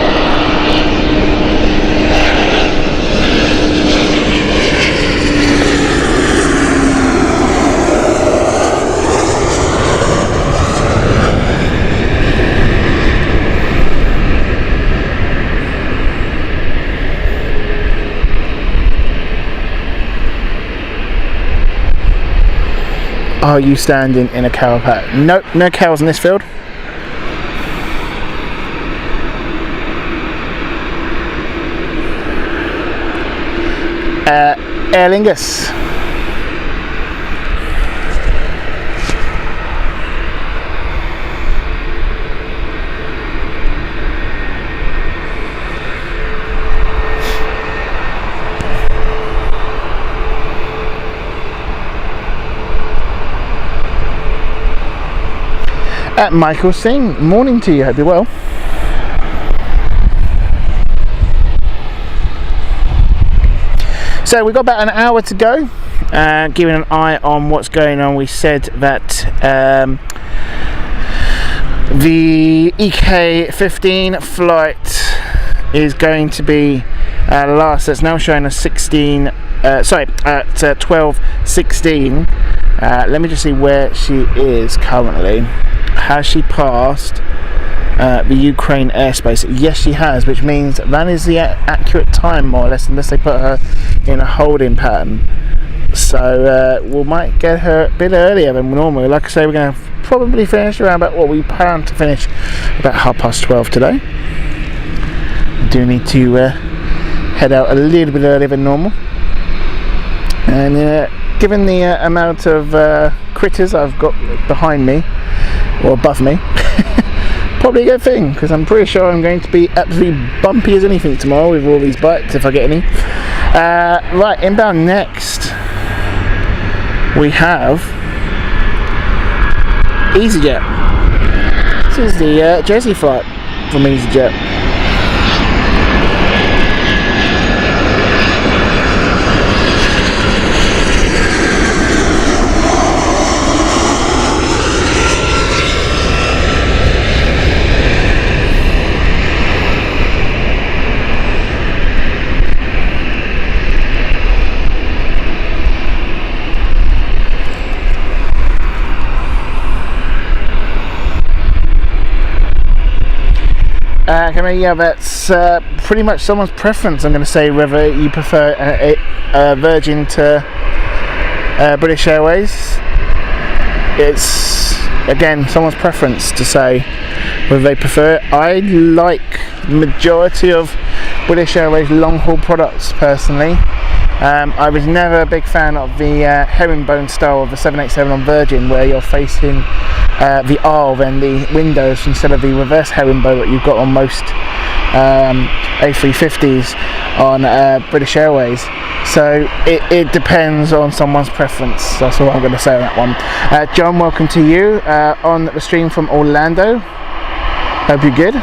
Are you standing in a cow pack? Nope, no cows in this field. Aer Lingus. Michael Singh, morning to you, hope you're well. So we've got about an hour to go, giving an eye on what's going on. We said that the EK15 flight is going to be last. It's now showing us 12:16. Let me just see where she is currently. Has she passed the Ukraine airspace? Yes, she has, which means that is the accurate time, more or less, unless they put her in a holding pattern. So we might get her a bit earlier than normal. Like I say, we're going to probably finish around about what we plan to finish about 12:30 today. I do need to head out a little bit earlier than normal, and given the amount of critters I've got behind me or above me, probably a good thing, because I'm pretty sure I'm going to be absolutely bumpy as anything tomorrow with all these bikes, if I get any. Right, inbound next we have EasyJet. This is the Jersey flight from EasyJet. Yeah, that's pretty much someone's preference. I'm going to say whether you prefer Virgin to British Airways. It's again someone's preference to say whether they prefer it. I like the majority of British Airways long haul products personally. I was never a big fan of the herringbone style of the 787 on Virgin, where you're facing the aisle and the windows instead of the reverse herringbone that you've got on most A350s on British Airways. So it depends on someone's preference. That's all I'm going to say on that one. John, welcome to you on the stream from Orlando. Hope you're good.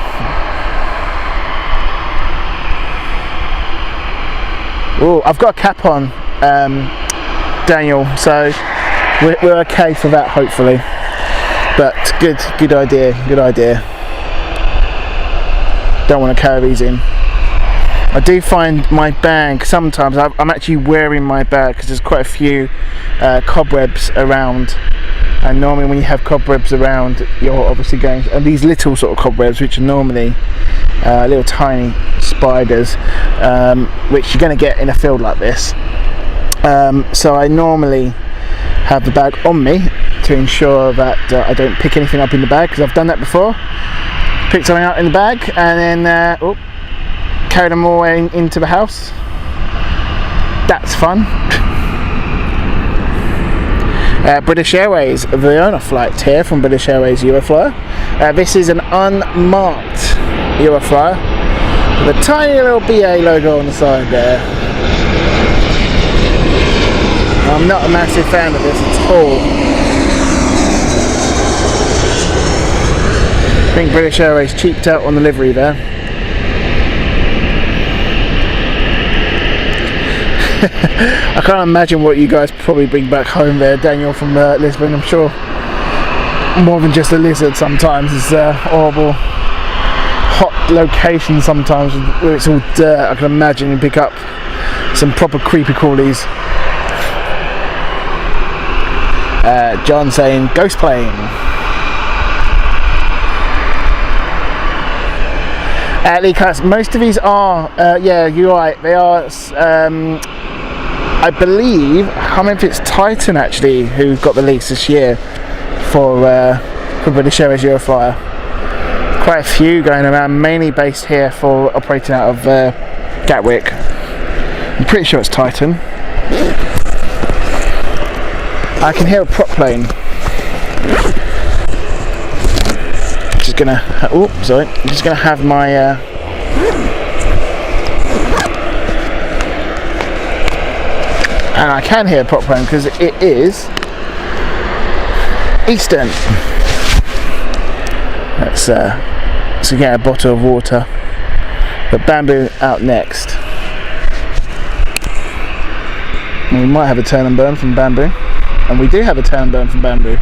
Oh, I've got a cap on, Daniel, so we're okay for that, hopefully. But good idea. Don't want to carry these in. I do find my bag sometimes. I'm actually wearing my bag because there's quite a few cobwebs around. And normally, when you have cobwebs around, you're obviously going. And these little sort of cobwebs, which are normally little tiny spiders, which you're going to get in a field like this. So I normally have the bag on me to ensure that I don't pick anything up in the bag, because I've done that before. Picked something out in the bag and then carried them all the way into the house. That's fun. British Airways, the owner flight here from British Airways Euroflyer. This is an unmarked Euroflyer with a tiny little BA logo on the side there. I'm not a massive fan of this at all. I think British Airways cheaped out on the livery there. I can't imagine what you guys probably bring back home there, Daniel, from Lisbon. I'm sure more than just a lizard sometimes. It's a horrible hot location sometimes where it's all dirt. I can imagine you pick up some proper creepy crawlies. John saying ghost plane. Lee Cuts, most of these are, yeah, you're right, they are, I believe, I can't remember if it's Titan actually who got the lease this year for British Airways Euroflyer. Quite a few going around, mainly based here for operating out of Gatwick. I'm pretty sure it's Titan. I can hear a prop plane. Just gonna, oh, sorry, I'm just gonna have my and I can hear a prop plane because it is Eastern. Let's get a bottle of water. But Bamboo out next. And we might have a turn and burn from Bamboo, and we do have a turn and burn from Bamboo.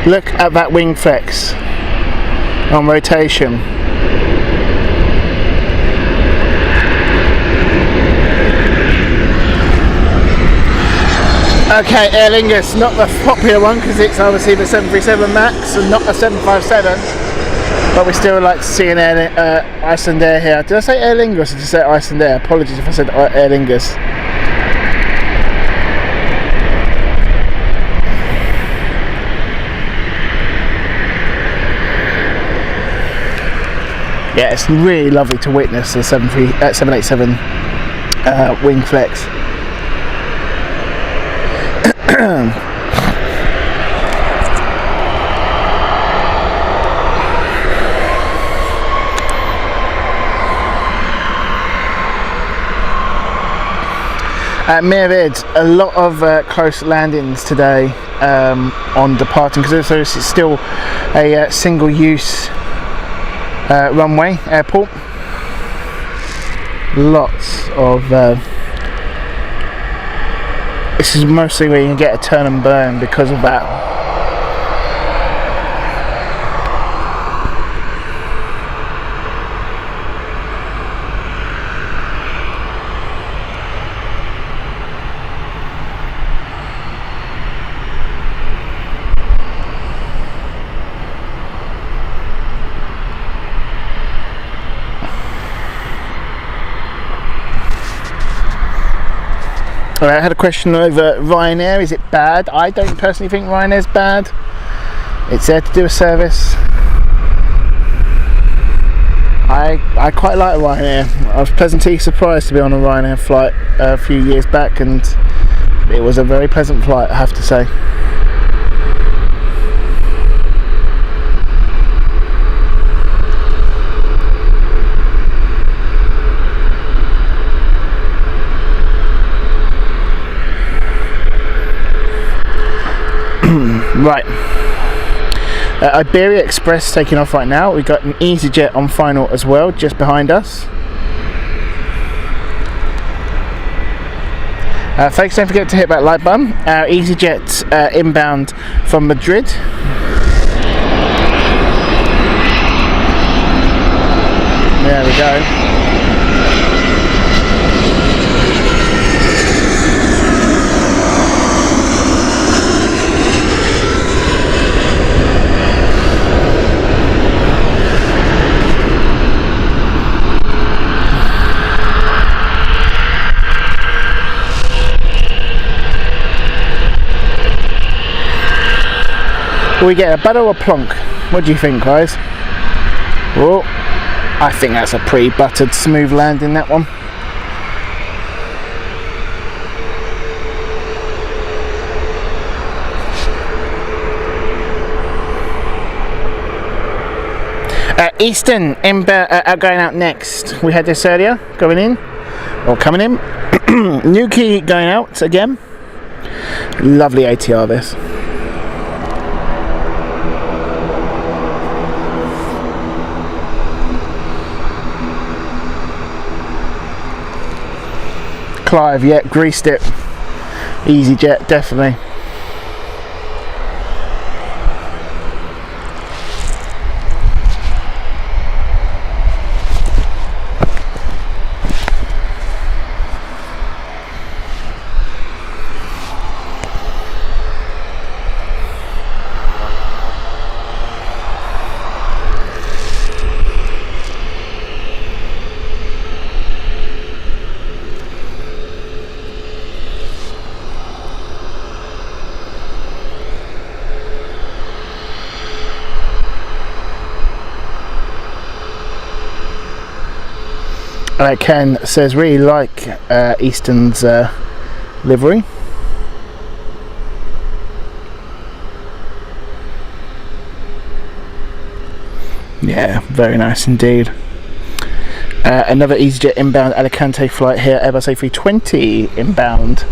Look at that wing flex on rotation. Okay, Aer Lingus, not the popular one because it's obviously the 737 MAX and not a 757. But we still like to see an Icelandair here. Did I say Aer Lingus or did I say Icelandair? Apologies if I said Aer Lingus. Yeah, it's really lovely to witness the 787 wing flex. At Mirvid, a lot of close landings today on departing because it's still a single-use runway airport. Lots of this is mostly where you can get a turn and burn because of that. I had a question over Ryanair. Is it bad? I don't personally think Ryanair's bad. It's there to do a service. I quite like Ryanair. I was pleasantly surprised to be on a Ryanair flight a few years back, and it was a very pleasant flight, I have to say. Right, Iberia Express taking off right now. We've got an EasyJet on final as well, just behind us. Folks, don't forget to hit that like button. EasyJet inbound from Madrid. There we go. We get a butter or plonk? What do you think, guys? Oh, I think that's a pretty buttered smooth landing, that one. Eastern going out next. We had this earlier, going in, or coming in. Newquay going out again. Lovely ATR this. Clive, yeah, greased it. EasyJet, definitely. Ken says really like Eastern's livery. Yeah, very nice indeed. Another EasyJet inbound Alicante flight here, Airbus A320 inbound.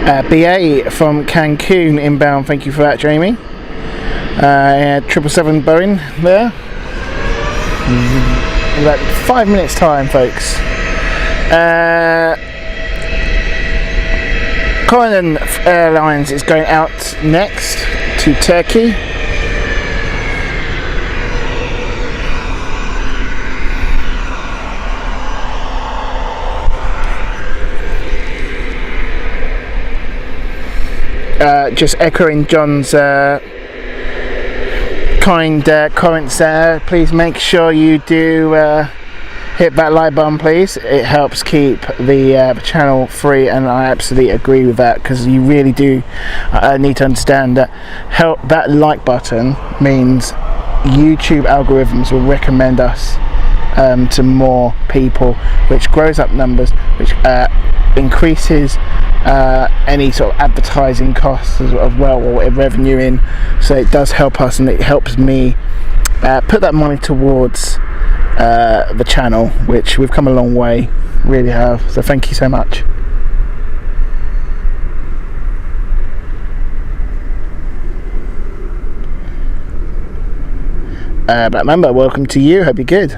BA from Cancun inbound, thank you for that, Jamie. 777 Boeing there. In about 5 minutes time, folks. Conan Airlines is going out next to Turkey. Just echoing John's kind comments there. Please make sure you do hit that like button, please. It helps keep the channel free, and I absolutely agree with that, because you really do need to understand that that like button means YouTube algorithms will recommend us to more people, which grows up numbers, which increases any sort of advertising costs as well, or revenue in. So it does help us, and it helps me put that money towards the channel, which we've come a long way, really have. So thank you so much. But remember, welcome to you. Hope you're good.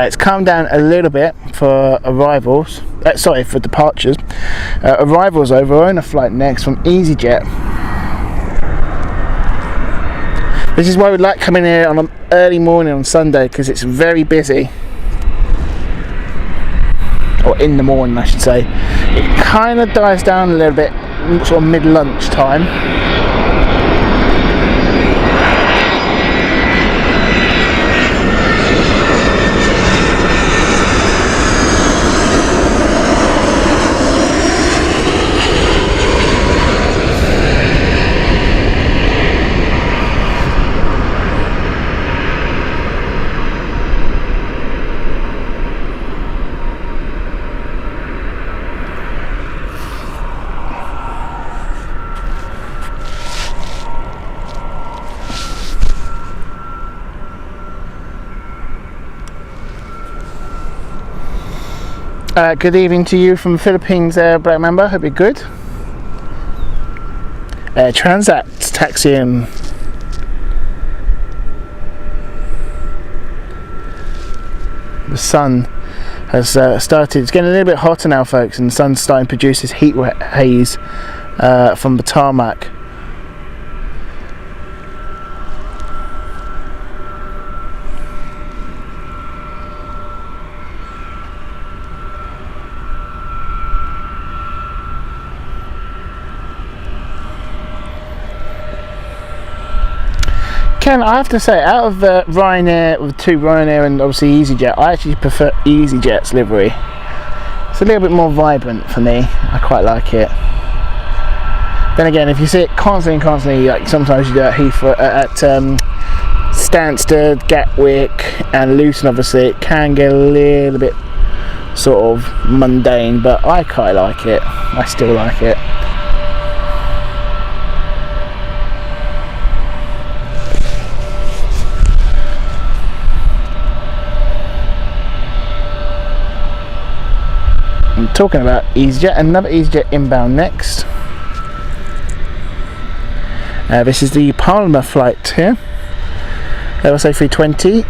It's calmed down a little bit for arrivals. For departures. Arrivals over. We're on a flight next from EasyJet. This is why we like coming here on an early morning on Sunday, because it's very busy. Or in the morning, I should say. It kind of dies down a little bit, sort of mid-lunch time. Good evening to you from the Philippines, Black Member. Hope you're good. Transat taxiing. The sun has started. It's getting a little bit hotter now, folks, and the sun's starting to produce this heat haze from the tarmac. I have to say, out of Ryanair, with two Ryanair and obviously EasyJet, I actually prefer EasyJet's livery. It's a little bit more vibrant for me. I quite like it. Then again, if you see it constantly, like sometimes you do at Heathrow, at Stansted, Gatwick and Luton, obviously it can get a little bit sort of mundane, but I quite like it. I still like it. Talking about EasyJet, another EasyJet inbound next. This is the Palma flight here. LSA 320.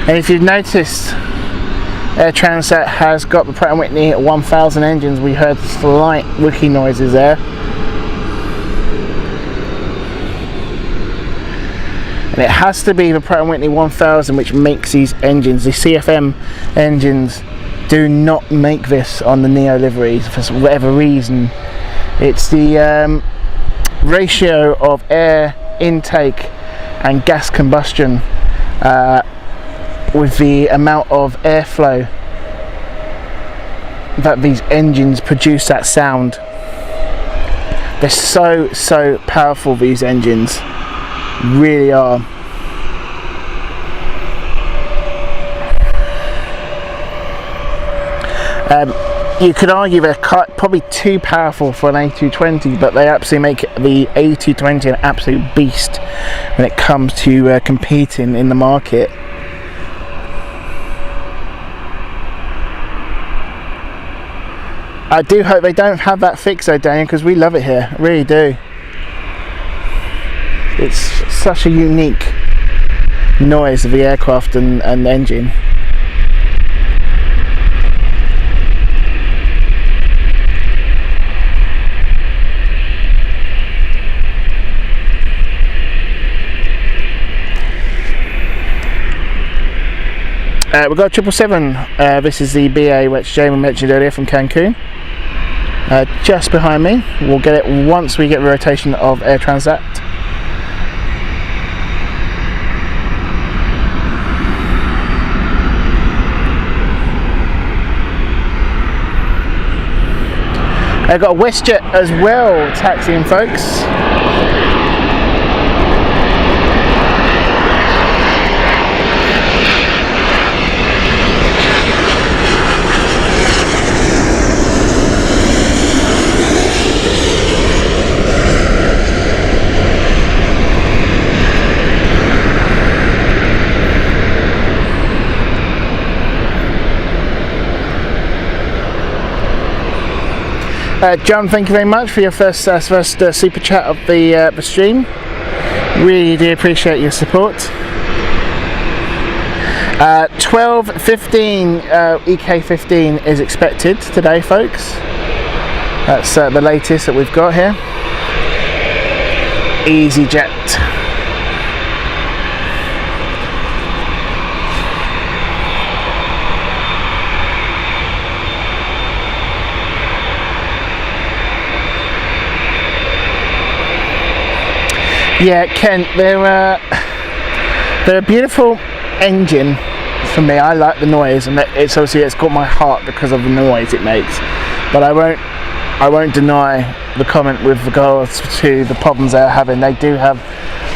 And if you've noticed, Air Transat has got the Pratt & Whitney 1000 engines. We heard slight wiki noises there. And it has to be the Pratt & Whitney 1000 which makes these engines, the CFM engines, do not make this on the Neo liveries for whatever reason. It's the ratio of air intake and gas combustion with the amount of airflow that these engines produce that sound. They're so powerful, these engines really are. You could argue they're probably too powerful for an A220, but they absolutely make the A220 an absolute beast when it comes to competing in the market. I do hope they don't have that fixed though, Daniel, because we love it here, I really do. It's such a unique noise of the aircraft and the engine. We've got 777, this is the BA which Jamie mentioned earlier from Cancun. Just behind me, we'll get it once we get the rotation of Air Transat. I've got a WestJet as well taxiing, folks. John, thank you very much for your first super chat of the stream. Really do appreciate your support. 12:15 EK15 is expected today, folks. That's the latest that we've got here. EasyJet. Yeah, Ken, they're a beautiful engine for me. I like the noise, and it's got my heart because of the noise it makes. But I won't deny the comment with regards to the problems they're having. They do have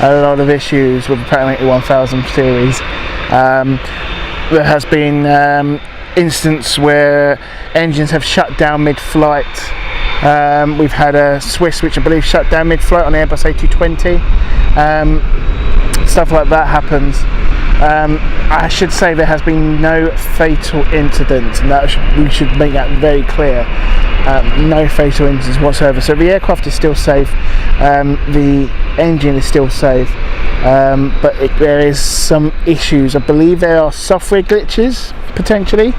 a lot of issues with the Pratt & Whitney 1000 series. There has been instances where engines have shut down mid-flight. We've had a Swiss which I believe shut down mid-flight on the Airbus A220. Stuff like that happens. I should say there has been no fatal incidents, and we should make that very clear. No fatal incidents whatsoever. So the aircraft is still safe, the engine is still safe, but there is some issues. I believe there are software glitches potentially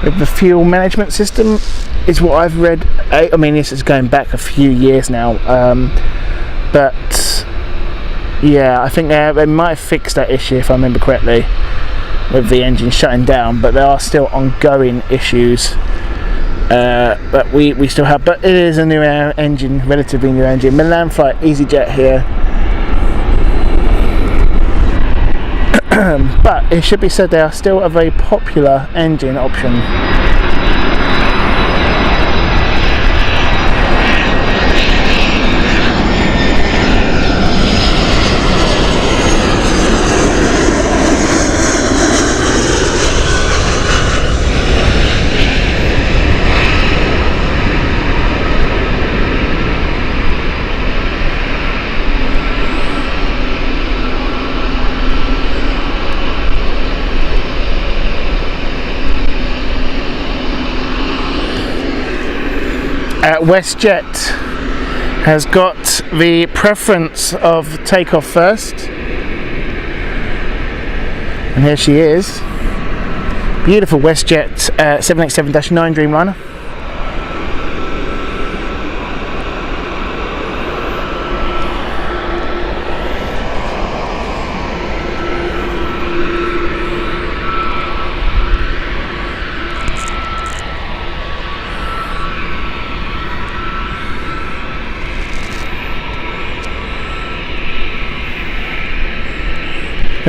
with the fuel management system, is what I've read. I mean, this is going back a few years now, but yeah, I think they might have fixed that issue, if I remember correctly, with the engine shutting down, but there are still ongoing issues that we still have. But it is a new engine, relatively new engine. Milan flight EasyJet here. But it should be said they are still a very popular engine option. WestJet has got the preference of takeoff first, and here she is, beautiful WestJet 787-9 Dreamliner.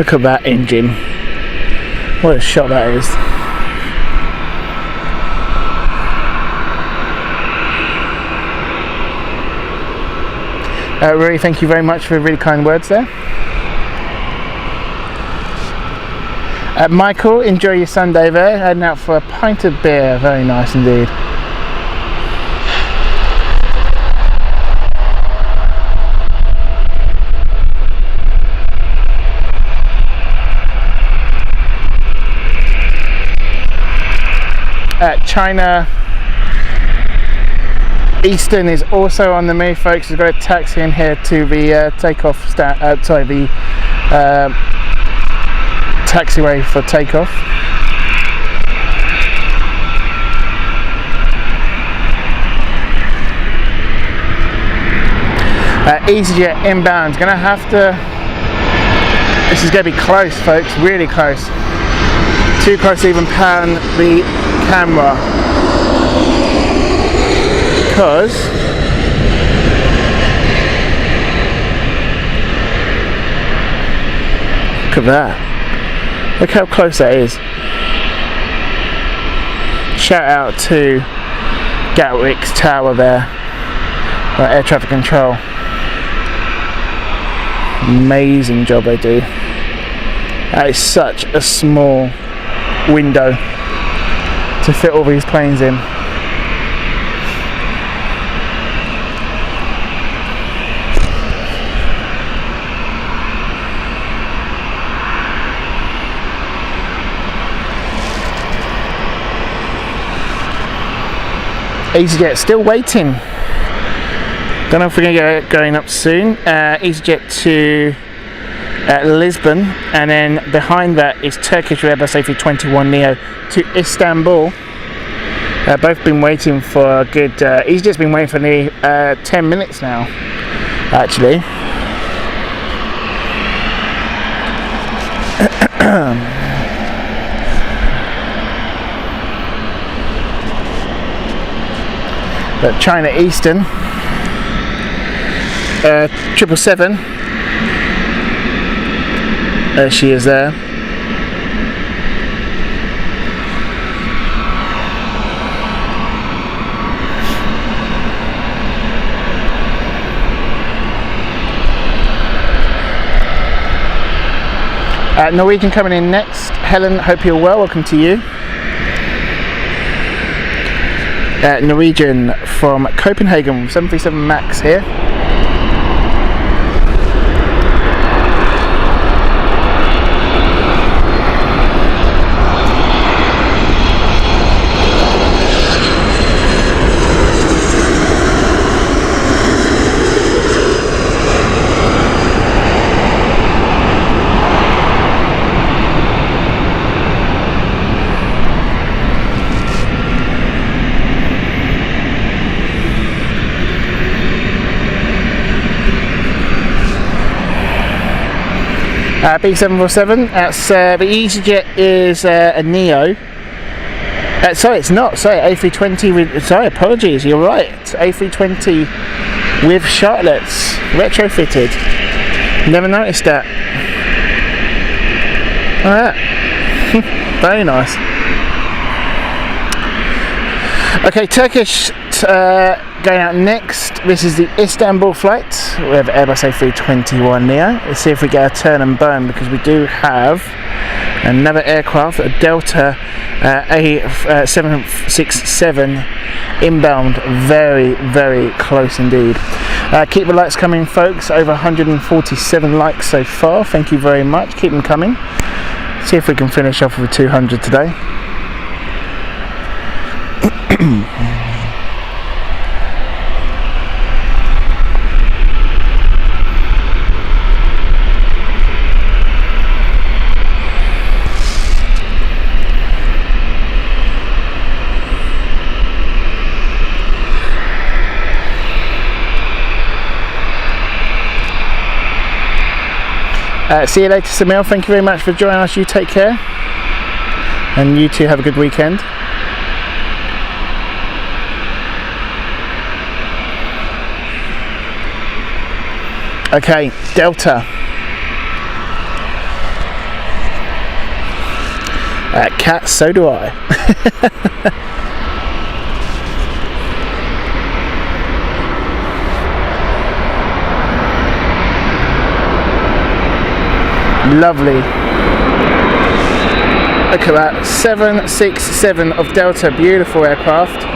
Look at that engine. What a shot that is. Rory, thank you very much for really kind words there. Michael, enjoy your Sunday there. Heading out for a pint of beer. Very nice indeed. China Eastern is also on the move, folks. We've got a taxi in here to the takeoff stand. The taxiway for takeoff. EasyJet inbound. Gonna have to. This is gonna be close, folks. Really close. Too close to even pan the camera. Because look at that. Look how close that is. Shout out to Gatwick's tower there, air traffic control. Amazing job they do. That is such a small window to fit all these planes in. EasyJet still waiting. Don't know if we're going to get going up soon. EasyJet to Lisbon, and then behind that is Turkish Airbus A321neo to Istanbul. Both been waiting for a good. EasyJet's been waiting for nearly 10 minutes now, actually. But China Eastern 777, there she is there. Norwegian coming in next. Helen, hope you're well. Welcome to you. Norwegian from Copenhagen, 737 MAX here. B747, that's the EasyJet is a Neo. Sorry, it's not. Sorry, A320 with. Sorry, apologies. You're right. It's A320 with sharklets, retrofitted. Never noticed that. Alright, very nice. Okay, Turkish going out next. This is the Istanbul flight with Airbus A321neo. Let's see if we get a turn and burn, because we do have another aircraft, a Delta A767 inbound. Very, very close indeed. Keep the likes coming, folks. Over 147 likes so far. Thank you very much. Keep them coming. See if we can finish off with 200 today. See you later, Samil. Thank you very much for joining us. You take care, and you too have a good weekend. Okay, Delta. Cat, so do I. Lovely. Look at that, 767 of Delta, beautiful aircraft.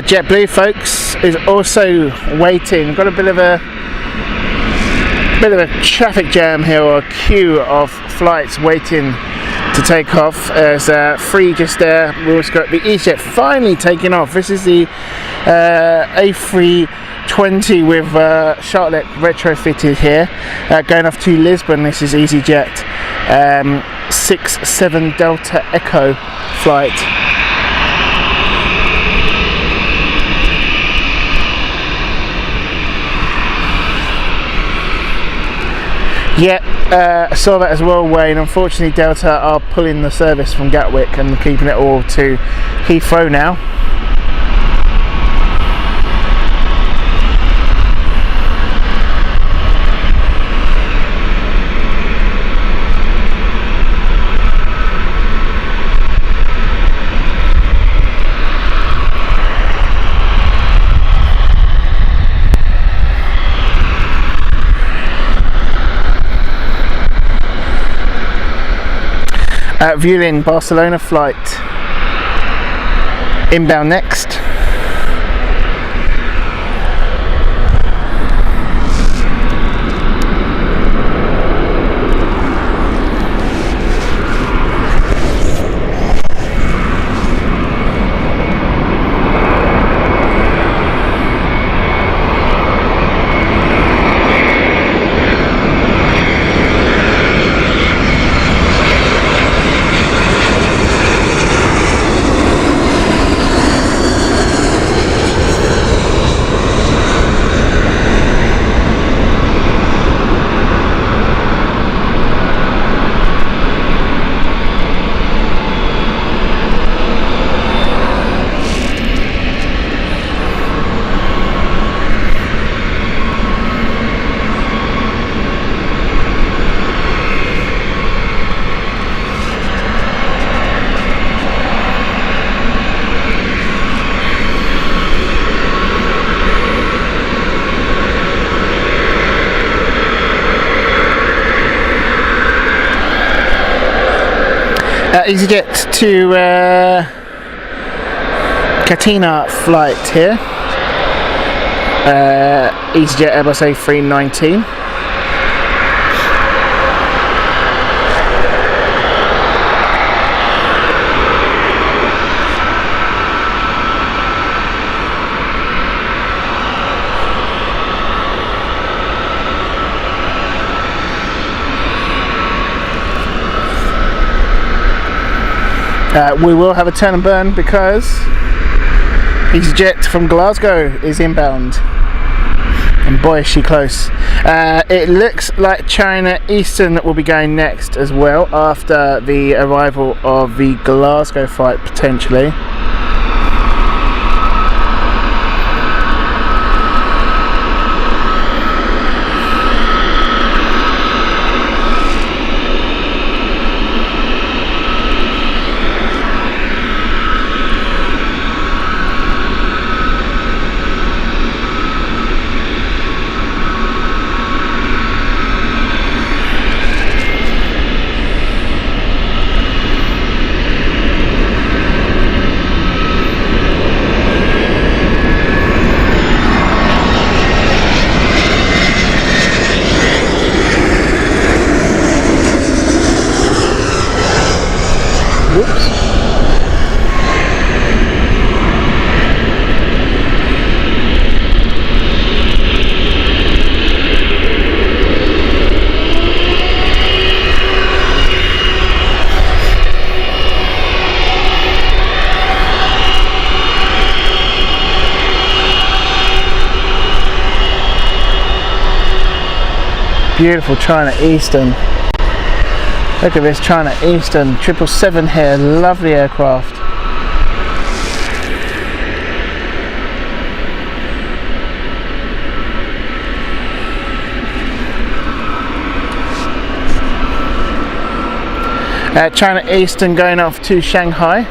JetBlue, folks, is also waiting. Got a bit of a traffic jam here, or a queue of flights waiting to take off. There's three just there. We've also got the EasyJet finally taking off. This is the A320 with Charlotte retrofitted here, going off to Lisbon. This is EasyJet 67 Delta Echo flight. Yeah, I saw that as well, Wayne. Unfortunately, Delta are pulling the service from Gatwick and keeping it all to Heathrow now. Viewing Barcelona flight inbound next. EasyJet to Catena flight here. EasyJet Airbus A319. We will have a turn and burn because EasyJet from Glasgow is inbound, and boy is she close. It looks like China Eastern will be going next as well after the arrival of the Glasgow flight potentially. Beautiful China Eastern. Look at this China Eastern 777 here, lovely aircraft. China Eastern going off to Shanghai.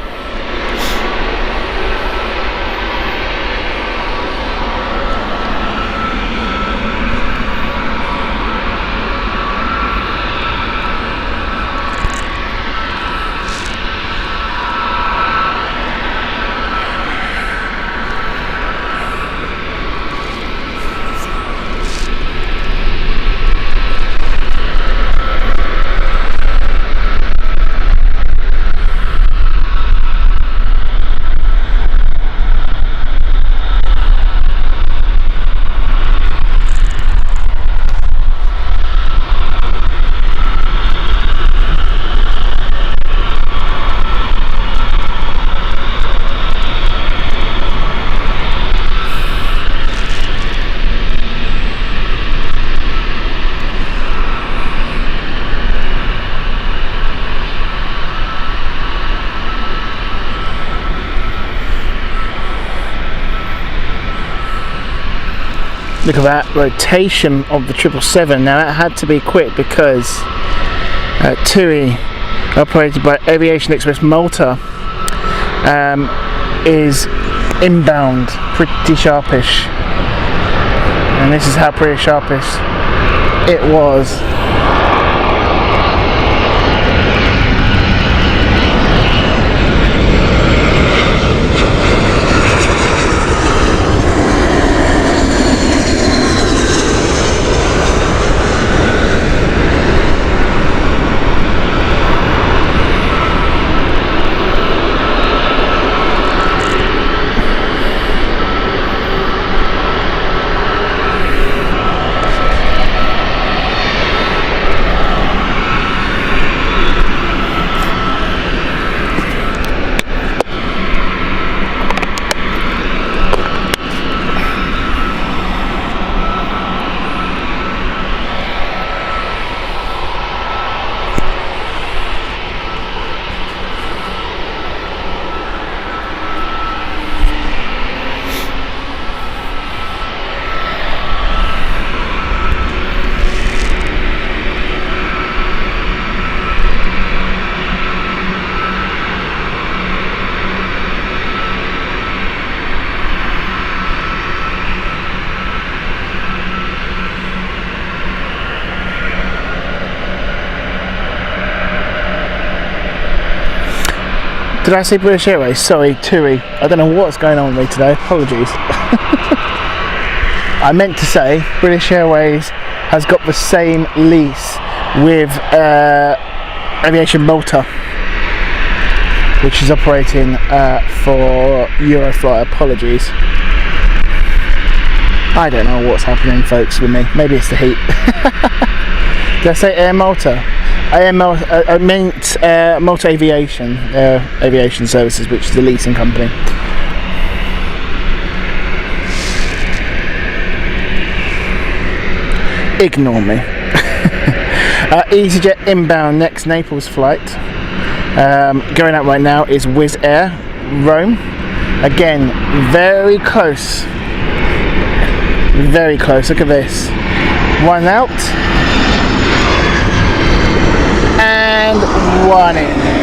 Look at that rotation of the 777. Now that had to be quick because TUI, operated by Aviation Express Malta, is inbound pretty sharpish. And this is how pretty sharpish it was. Did I say British Airways? Sorry, TUI. I don't know what's going on with me today. Apologies. I meant to say British Airways has got the same lease with Aviation Malta, which is operating for Eurofly. Apologies. I don't know what's happening, folks, with me. Maybe it's the heat. Did I say Air Malta? I meant Malta Aviation, Aviation Services, which is the leasing company. Ignore me. EasyJet inbound next Naples flight. Going out right now is Wizz Air, Rome. Again, very close. Very close. Look at this. One out. And one in.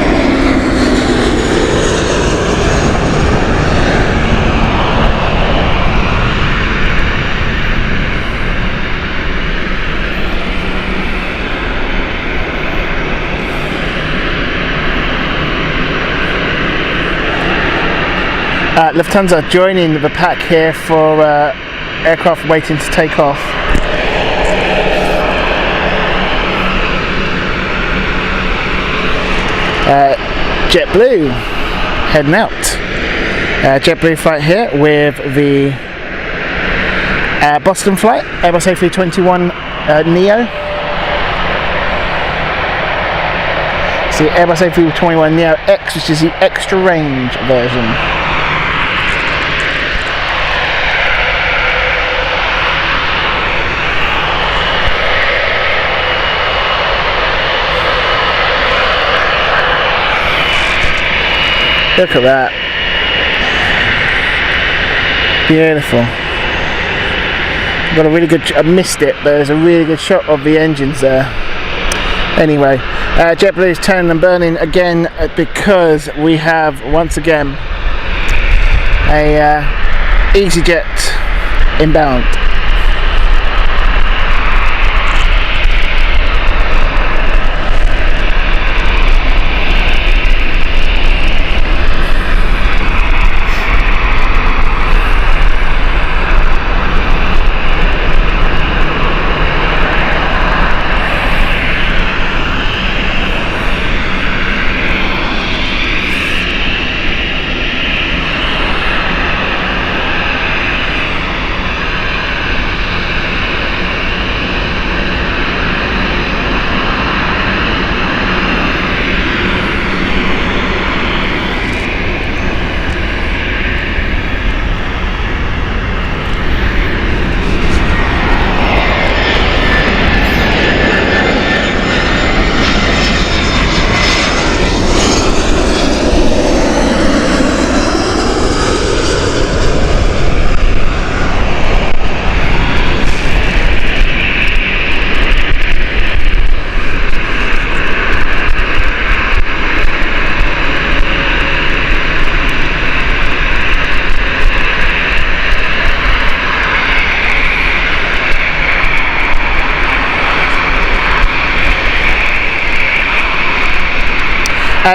Lufthansa joining the pack here for aircraft waiting to take off. JetBlue heading out. JetBlue flight here with the Boston flight, Airbus A321 Neo. See, Airbus A321 Neo X, which is the extra range version. Look at that. Beautiful. Got a really good, I missed it, but there's a really good shot of the engines there. Anyway, JetBlue is turning and burning again because we have once again a EasyJet inbound.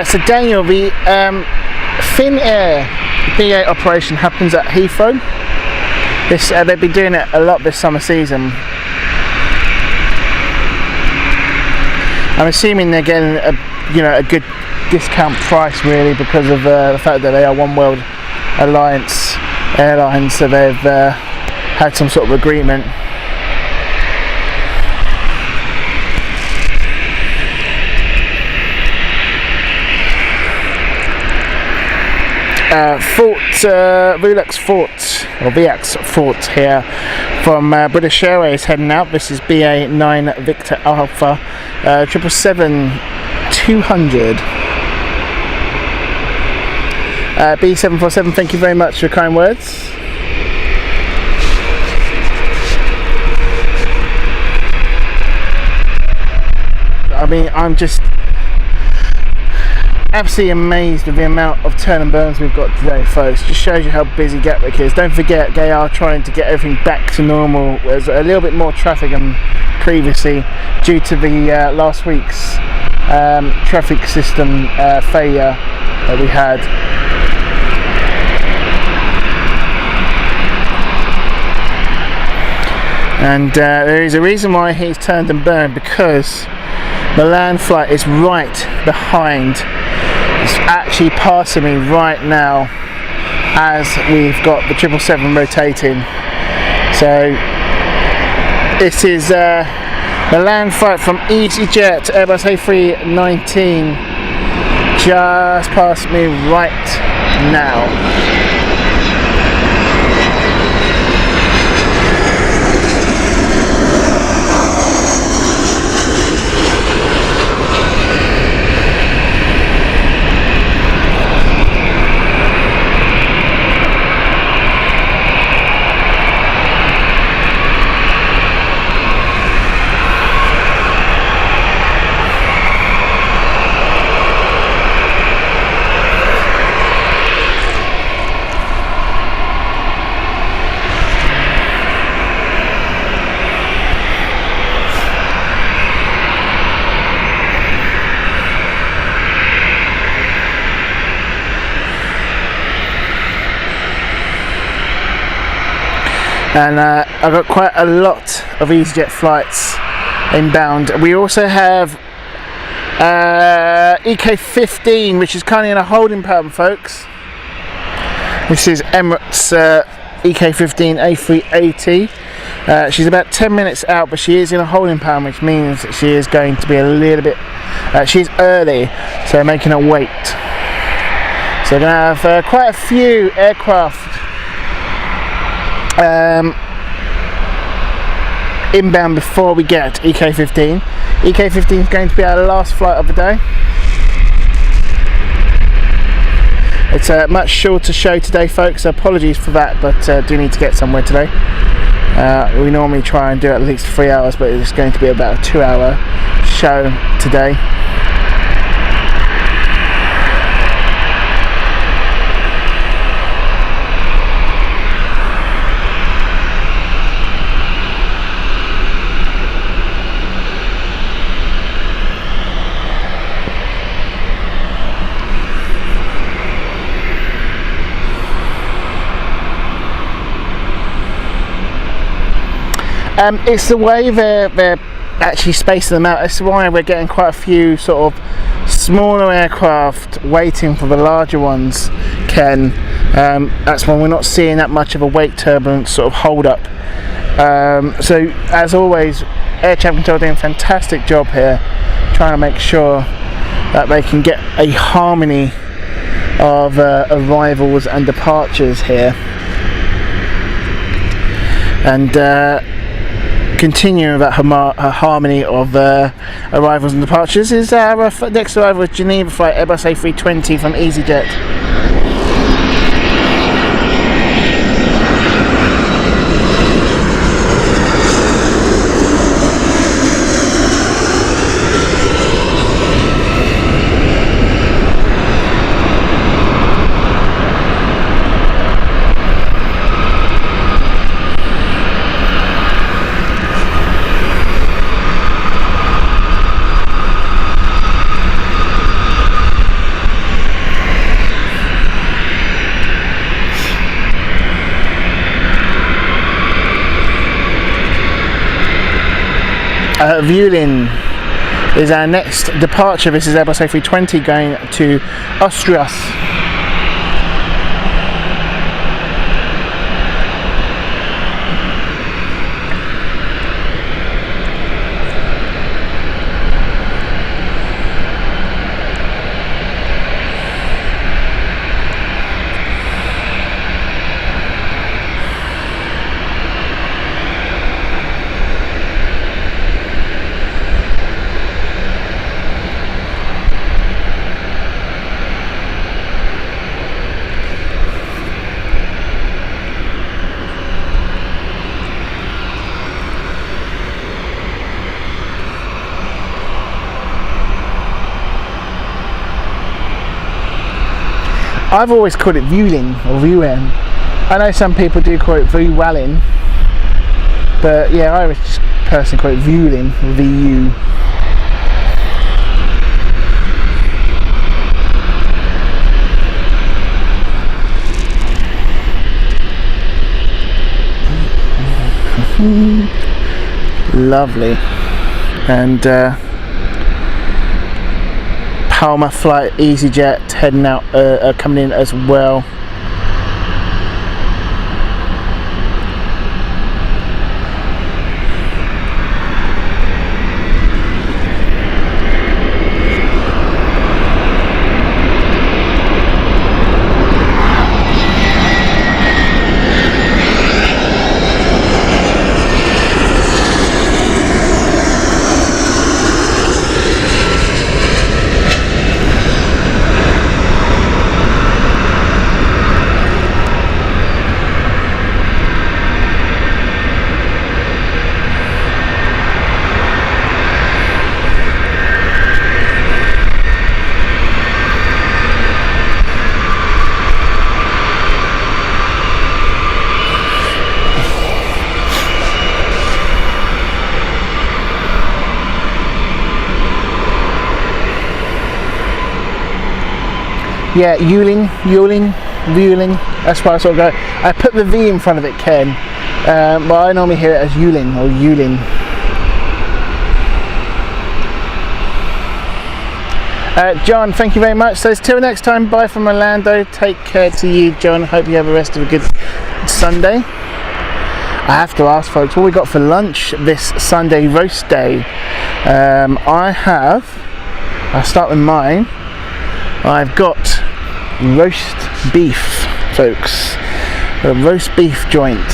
So Daniel, the Finnair BA operation happens at Heathrow. They've been doing it a lot this summer season. I'm assuming they're getting a good discount price really because of the fact that they are One World Alliance airlines, so they've had some sort of agreement. Velux Fort or VX Fort here from British Airways heading out. This is BA9 Victor Alpha 777-200. B747, thank you very much for your kind words. I mean, I'm just absolutely amazed with the amount of turn and burns we've got today, folks. Just shows you how busy Gatwick is. Don't forget, they are trying to get everything back to normal. There's a little bit more traffic than previously due to the last week's traffic system failure that we had. And there is a reason why he's turned and burned, because the land flight is right behind. It's actually passing me right now as we've got the 777 rotating. So this is the land flight from EasyJet Airbus A319 just past me right now. And I've got quite a lot of EasyJet flights inbound. We also have EK15, which is currently in a holding pattern, folks. This is Emirates EK15 A380. She's about 10 minutes out, but she is in a holding pattern, which means that she is going to be a little bit, she's early, so making her wait. So we're going to have quite a few aircraft inbound before we get EK15. EK15 is going to be our last flight of the day. It's a much shorter show today, folks, so apologies for that, but do need to get somewhere today. We normally try and do at least 3 hours, but it's going to be about a 2-hour show today. It's the way they're actually spacing them out. It's why we're getting quite a few sort of smaller aircraft waiting for the larger ones, Ken. That's when we're not seeing that much of a wake turbulence sort of hold up. So as always, air traffic control doing a fantastic job here, trying to make sure that they can get a harmony of arrivals and departures here. And continuing that harmony of arrivals and departures is our next arrival is Geneva flight Airbus A320 from EasyJet. Vueling is our next departure. This is Airbus A320 going to Asturias. I've always called it Vueling or Vueling. I know some people do call it Vueling, but yeah, I always just personally call it Vueling, VU. Lovely. And Palma flight EasyJet heading out, coming in as well. Yeah, Vueling. That's why I sort of go. I put the V in front of it, Ken. But I normally hear it as Vueling or Vueling. John, thank you very much. So till next time, bye from Orlando. Take care to you, John. Hope you have the rest of a good Sunday. I have to ask, folks, what we got for lunch this Sunday roast day? I'll start with mine. I've got roast beef, folks. A roast beef joint,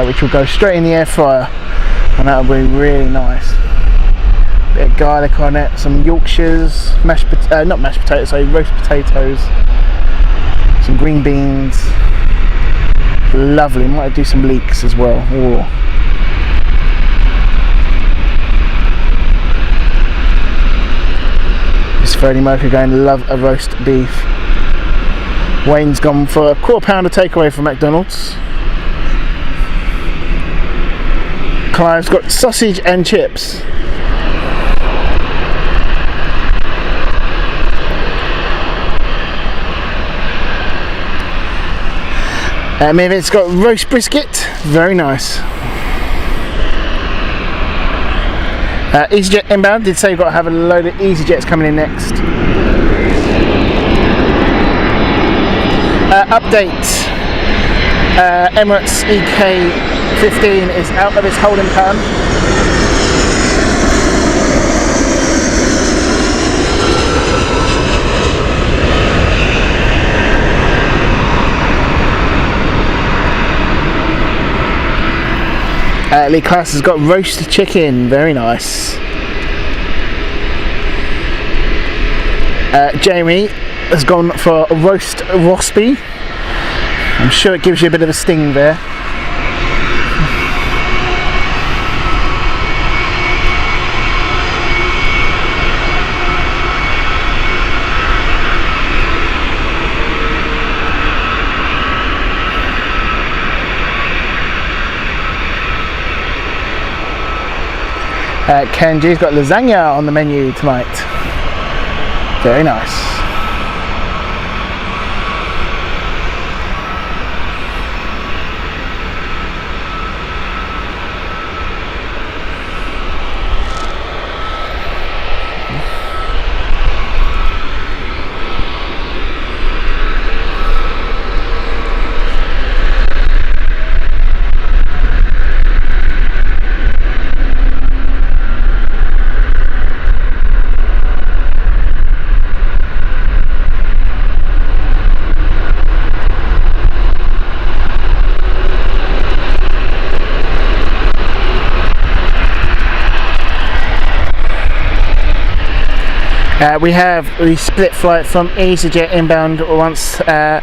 which will go straight in the air fryer, and that'll be really nice. Bit of garlic on it, some Yorkshires, roast potatoes. Some green beans. Lovely. Might do some leeks as well. Ooh. Freddie Mercury going, love a roast beef. Wayne's gone for a £1/4 takeaway from McDonald's. Clive's got sausage and chips. Maven's got roast brisket, very nice. EasyJet inbound did say you've got to have a load of EasyJets coming in next. Update. Emirates EK15 is out of its holding pattern. Lee Class has got roast chicken, very nice. Jamie has gone for roast rospy. I'm sure it gives you a bit of a sting there. Kenji's got lasagna on the menu tonight. Very nice. We have the split flight from EasyJet inbound once the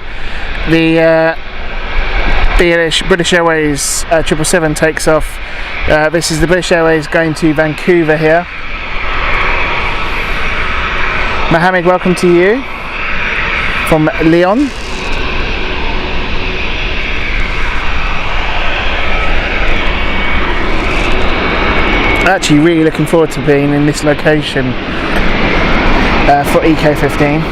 British Airways 777 takes off. This is the British Airways going to Vancouver here. Mohammed, welcome to you from Lyon. Actually really looking forward to being in this location for EK15.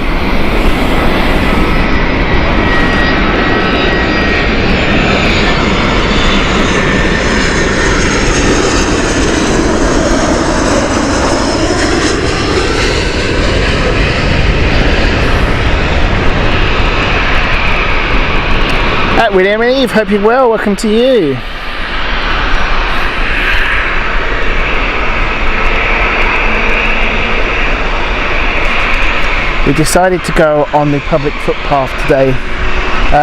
William Eve, hope you're well, welcome to you. We decided to go on the public footpath today,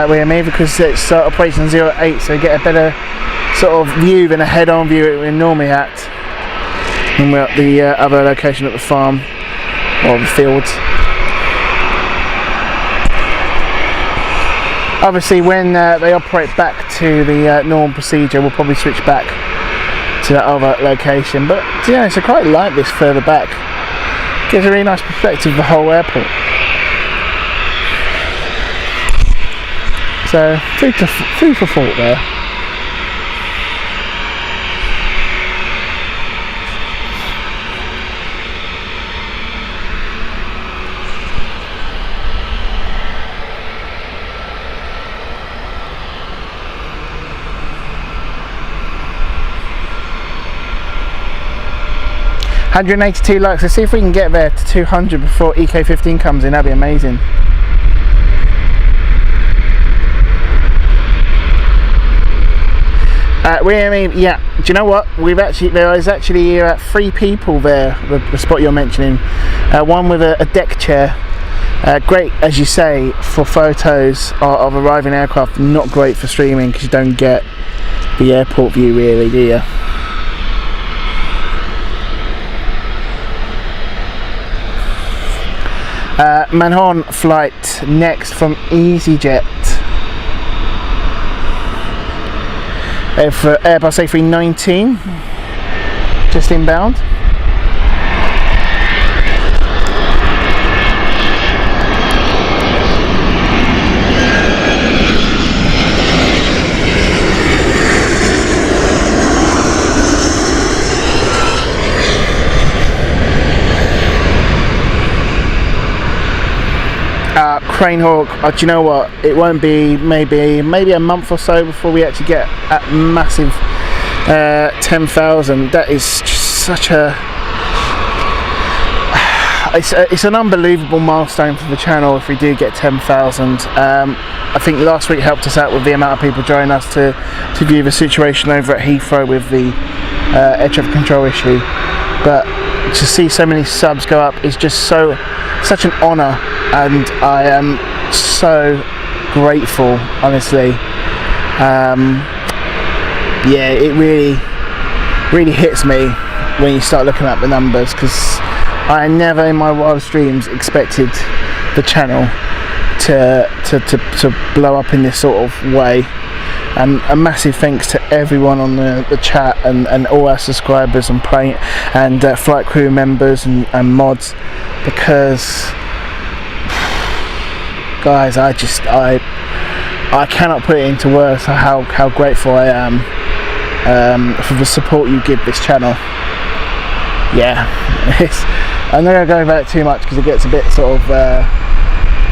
William Eve, because it's Operation 08, so you get a better sort of view than a head-on view we're normally at when we're at the other location at the farm or the fields. Obviously when they operate back to the normal procedure, we'll probably switch back to that other location, but to be honest, I quite like this further back. Gives a really nice perspective of the whole airport. So food for thought there. $182 likes. Let's see if we can get there to 200 before EK15 comes in. That'd be amazing. Yeah, do you know what? There is actually 3 people there. The spot you're mentioning. One with a deck chair. Great, as you say, for photos of arriving aircraft. Not great for streaming because you don't get the airport view really, do you? Manhorn flight next from EasyJet. For Airbus A319, just inbound. Crane Hawk, do you know what? It won't be maybe a month or so before we actually get that massive 10,000. That is just such a it's an unbelievable milestone for the channel if we do get 10,000. I think last week helped us out with the amount of people joining us to view the situation over at Heathrow with the air traffic control issue, but to see so many subs go up is just such an honour, and I am so grateful, honestly. Yeah, it really hits me when you start looking at the numbers, because I never in my wildest dreams expected the channel to blow up in this sort of way. And a massive thanks to everyone on the chat and all our subscribers and flight crew members and mods, because guys, I cannot put it into words how grateful I am for the support you give this channel. Yeah, I'm not going to go about it too much because it gets a bit sort of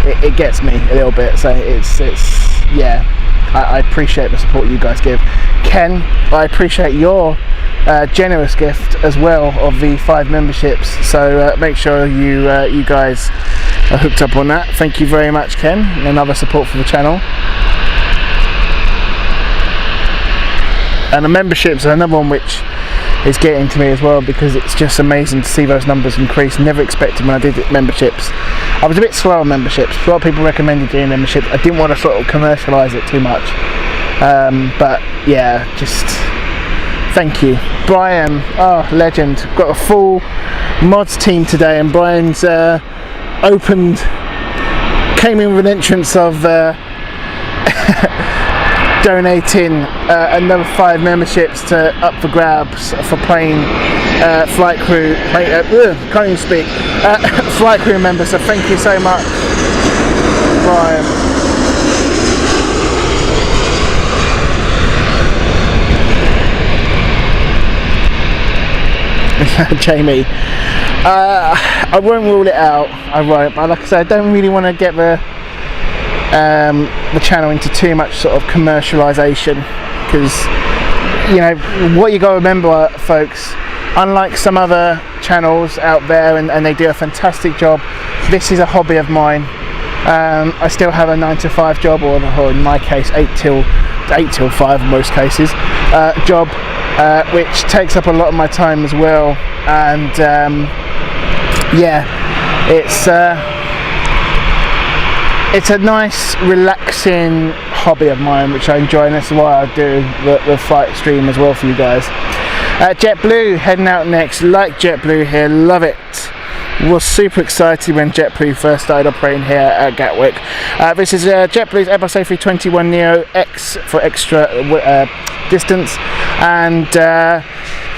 it gets me a little bit, so it's yeah. I appreciate the support you guys give. Ken, I appreciate your generous gift as well of the 5 memberships, so make sure you guys are hooked up on that. Thank you very much, Ken. Another support for the channel. And the memberships are another one which is getting to me as well, because it's just amazing to see those numbers increase. Never expected when I did memberships. I was a bit slow on memberships. A lot of people recommended doing memberships. I didn't want to sort of commercialise it too much. But yeah, just thank you. Brian, oh, legend. Got a full mods team today, and Brian's came in with an entrance of donating another 5 memberships to up for grabs for playing flight crew, can't even speak, flight crew members, so thank you so much, Brian. Jamie, I won't rule it out, I won't, but like I said, I don't really want to get the channel into too much sort of commercialization, because you know what you got to remember, folks, unlike some other channels out there, and they do a fantastic job, this is a hobby of mine. I still have a 9-to-5 job, or in my case 8 till 5 in most cases, job, which takes up a lot of my time as well, and yeah, it's a nice relaxing hobby of mine which I enjoy, and that's why I do the flight stream as well for you guys. JetBlue heading out next. Like JetBlue here, love it. Was super excited when JetBlue first started operating here at Gatwick. This is JetBlue's Airbus A321neo X for extra distance, and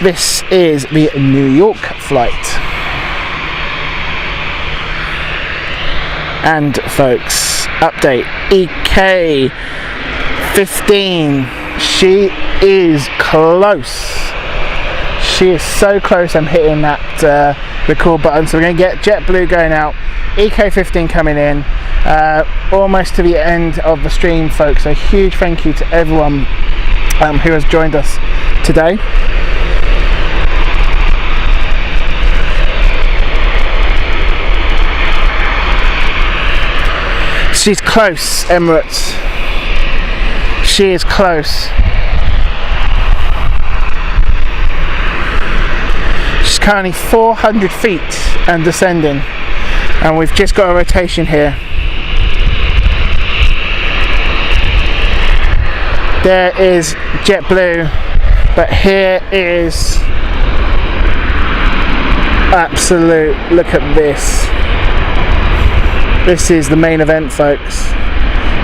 this is the New York flight. And folks, update, EK15, she is close. She is so close, I'm hitting that record button, so we're going to get JetBlue going out, EK15 coming in, almost to the end of the stream, folks. A huge thank you to everyone who has joined us today. She's close, Emirates. She is close. She's currently 400 feet and descending, and we've just got a rotation here. There is JetBlue, but here is absolute, look at this. This is the main event, folks.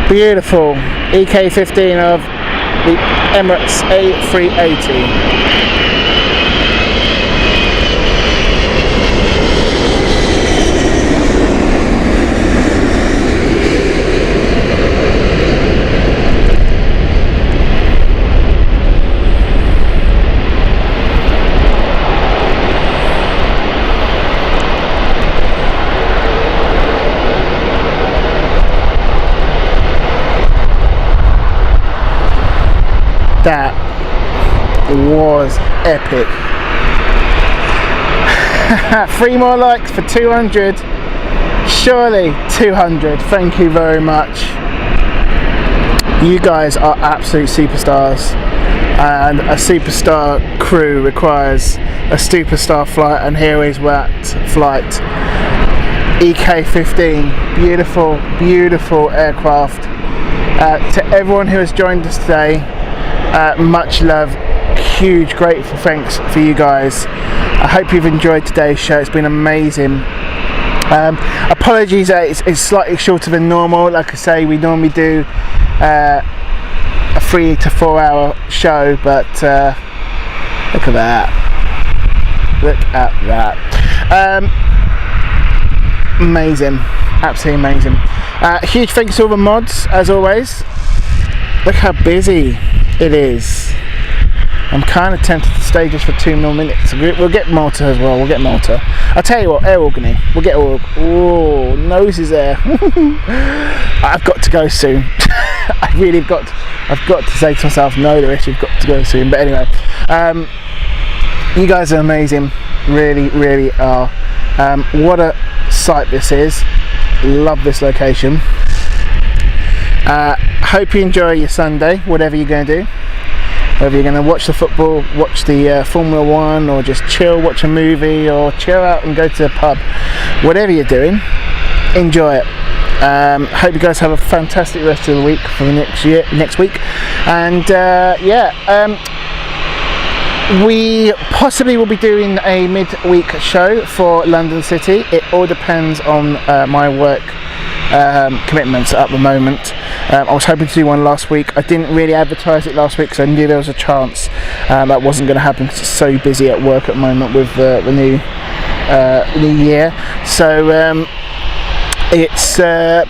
Beautiful EK15 of the Emirates A380. That was epic. 3 more likes for 200. Surely 200. Thank you very much. You guys are absolute superstars, and a superstar crew requires a superstar flight, and here is that flight. EK15, beautiful, beautiful aircraft. To everyone who has joined us today, much love, huge grateful thanks for you guys. I hope you've enjoyed today's show. It's been amazing. Apologies that it's slightly shorter than normal. Like I say, we normally do a 3 to 4 hour show, but look at that, look at that. Amazing, absolutely amazing. Huge thanks to all the mods, as always. Look how busy it is. I'm kind of tempted to stay just for 2 more minutes. We'll get Malta as well. We'll get Malta. I'll tell you what, air organy. We'll get all. Oh, nose is there. I've got to go soon. I've got to say to myself, no, the rest, you've got to go soon. But anyway, you guys are amazing. Really, really are. What a sight this is. Love this location. Hope you enjoy your Sunday, whatever you're going to do. Whether you're going to watch the football, watch the Formula 1, or just chill, watch a movie, or chill out and go to the pub. Whatever you're doing, enjoy it. Hope you guys have a fantastic rest of the week for the next week. And we possibly will be doing a mid-week show for London City. It all depends on my work commitments at the moment. I was hoping to do one last week. I didn't really advertise it last week because I knew there was a chance that wasn't going to happen because it's so busy at work at the moment with the new year. So it's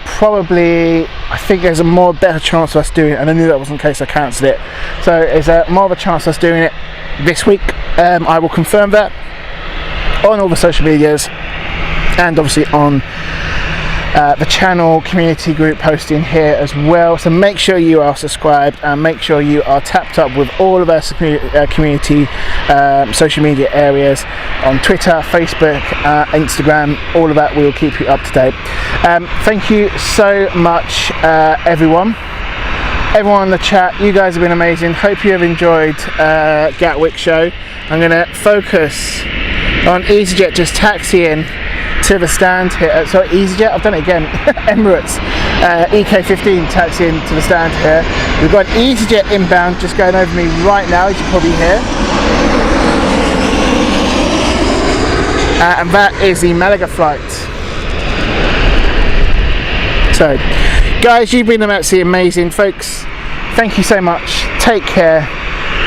probably, I think there's a better chance of us doing it, and I knew that wasn't the case, I cancelled it. So there's more of a chance of us doing it this week. I will confirm that on all the social medias, and obviously on the channel community group posting here as well. So make sure you are subscribed, and make sure you are tapped up with all of our community social media areas on Twitter, Facebook, Instagram. All of that, we will keep you up to date. Thank you so much, everyone in the chat. You guys have been amazing. Hope you have enjoyed Gatwick show. I'm going to focus on EasyJet just taxiing to the stand here. Sorry, EasyJet, I've done it again. Emirates EK15 taxiing to the stand here. We've got EasyJet inbound just going over me right now, as you probably hear. And that is the Malaga flight. So, guys, you've been absolutely amazing, folks. Thank you so much. Take care,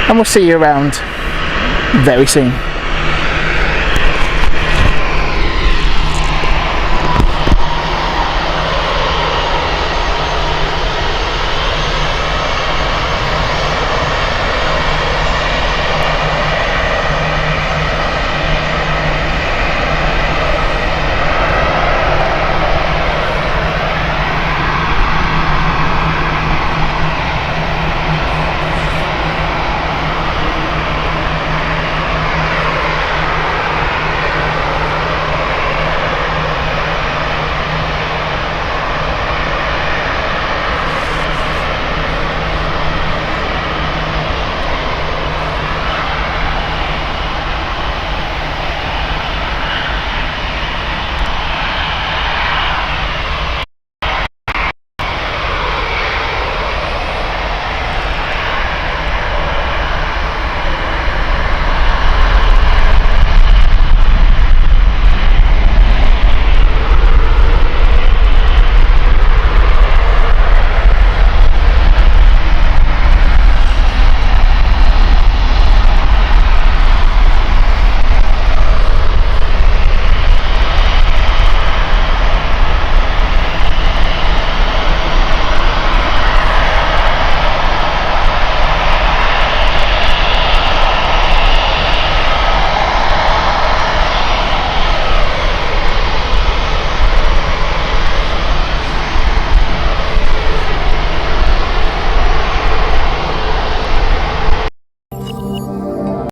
and we'll see you around very soon.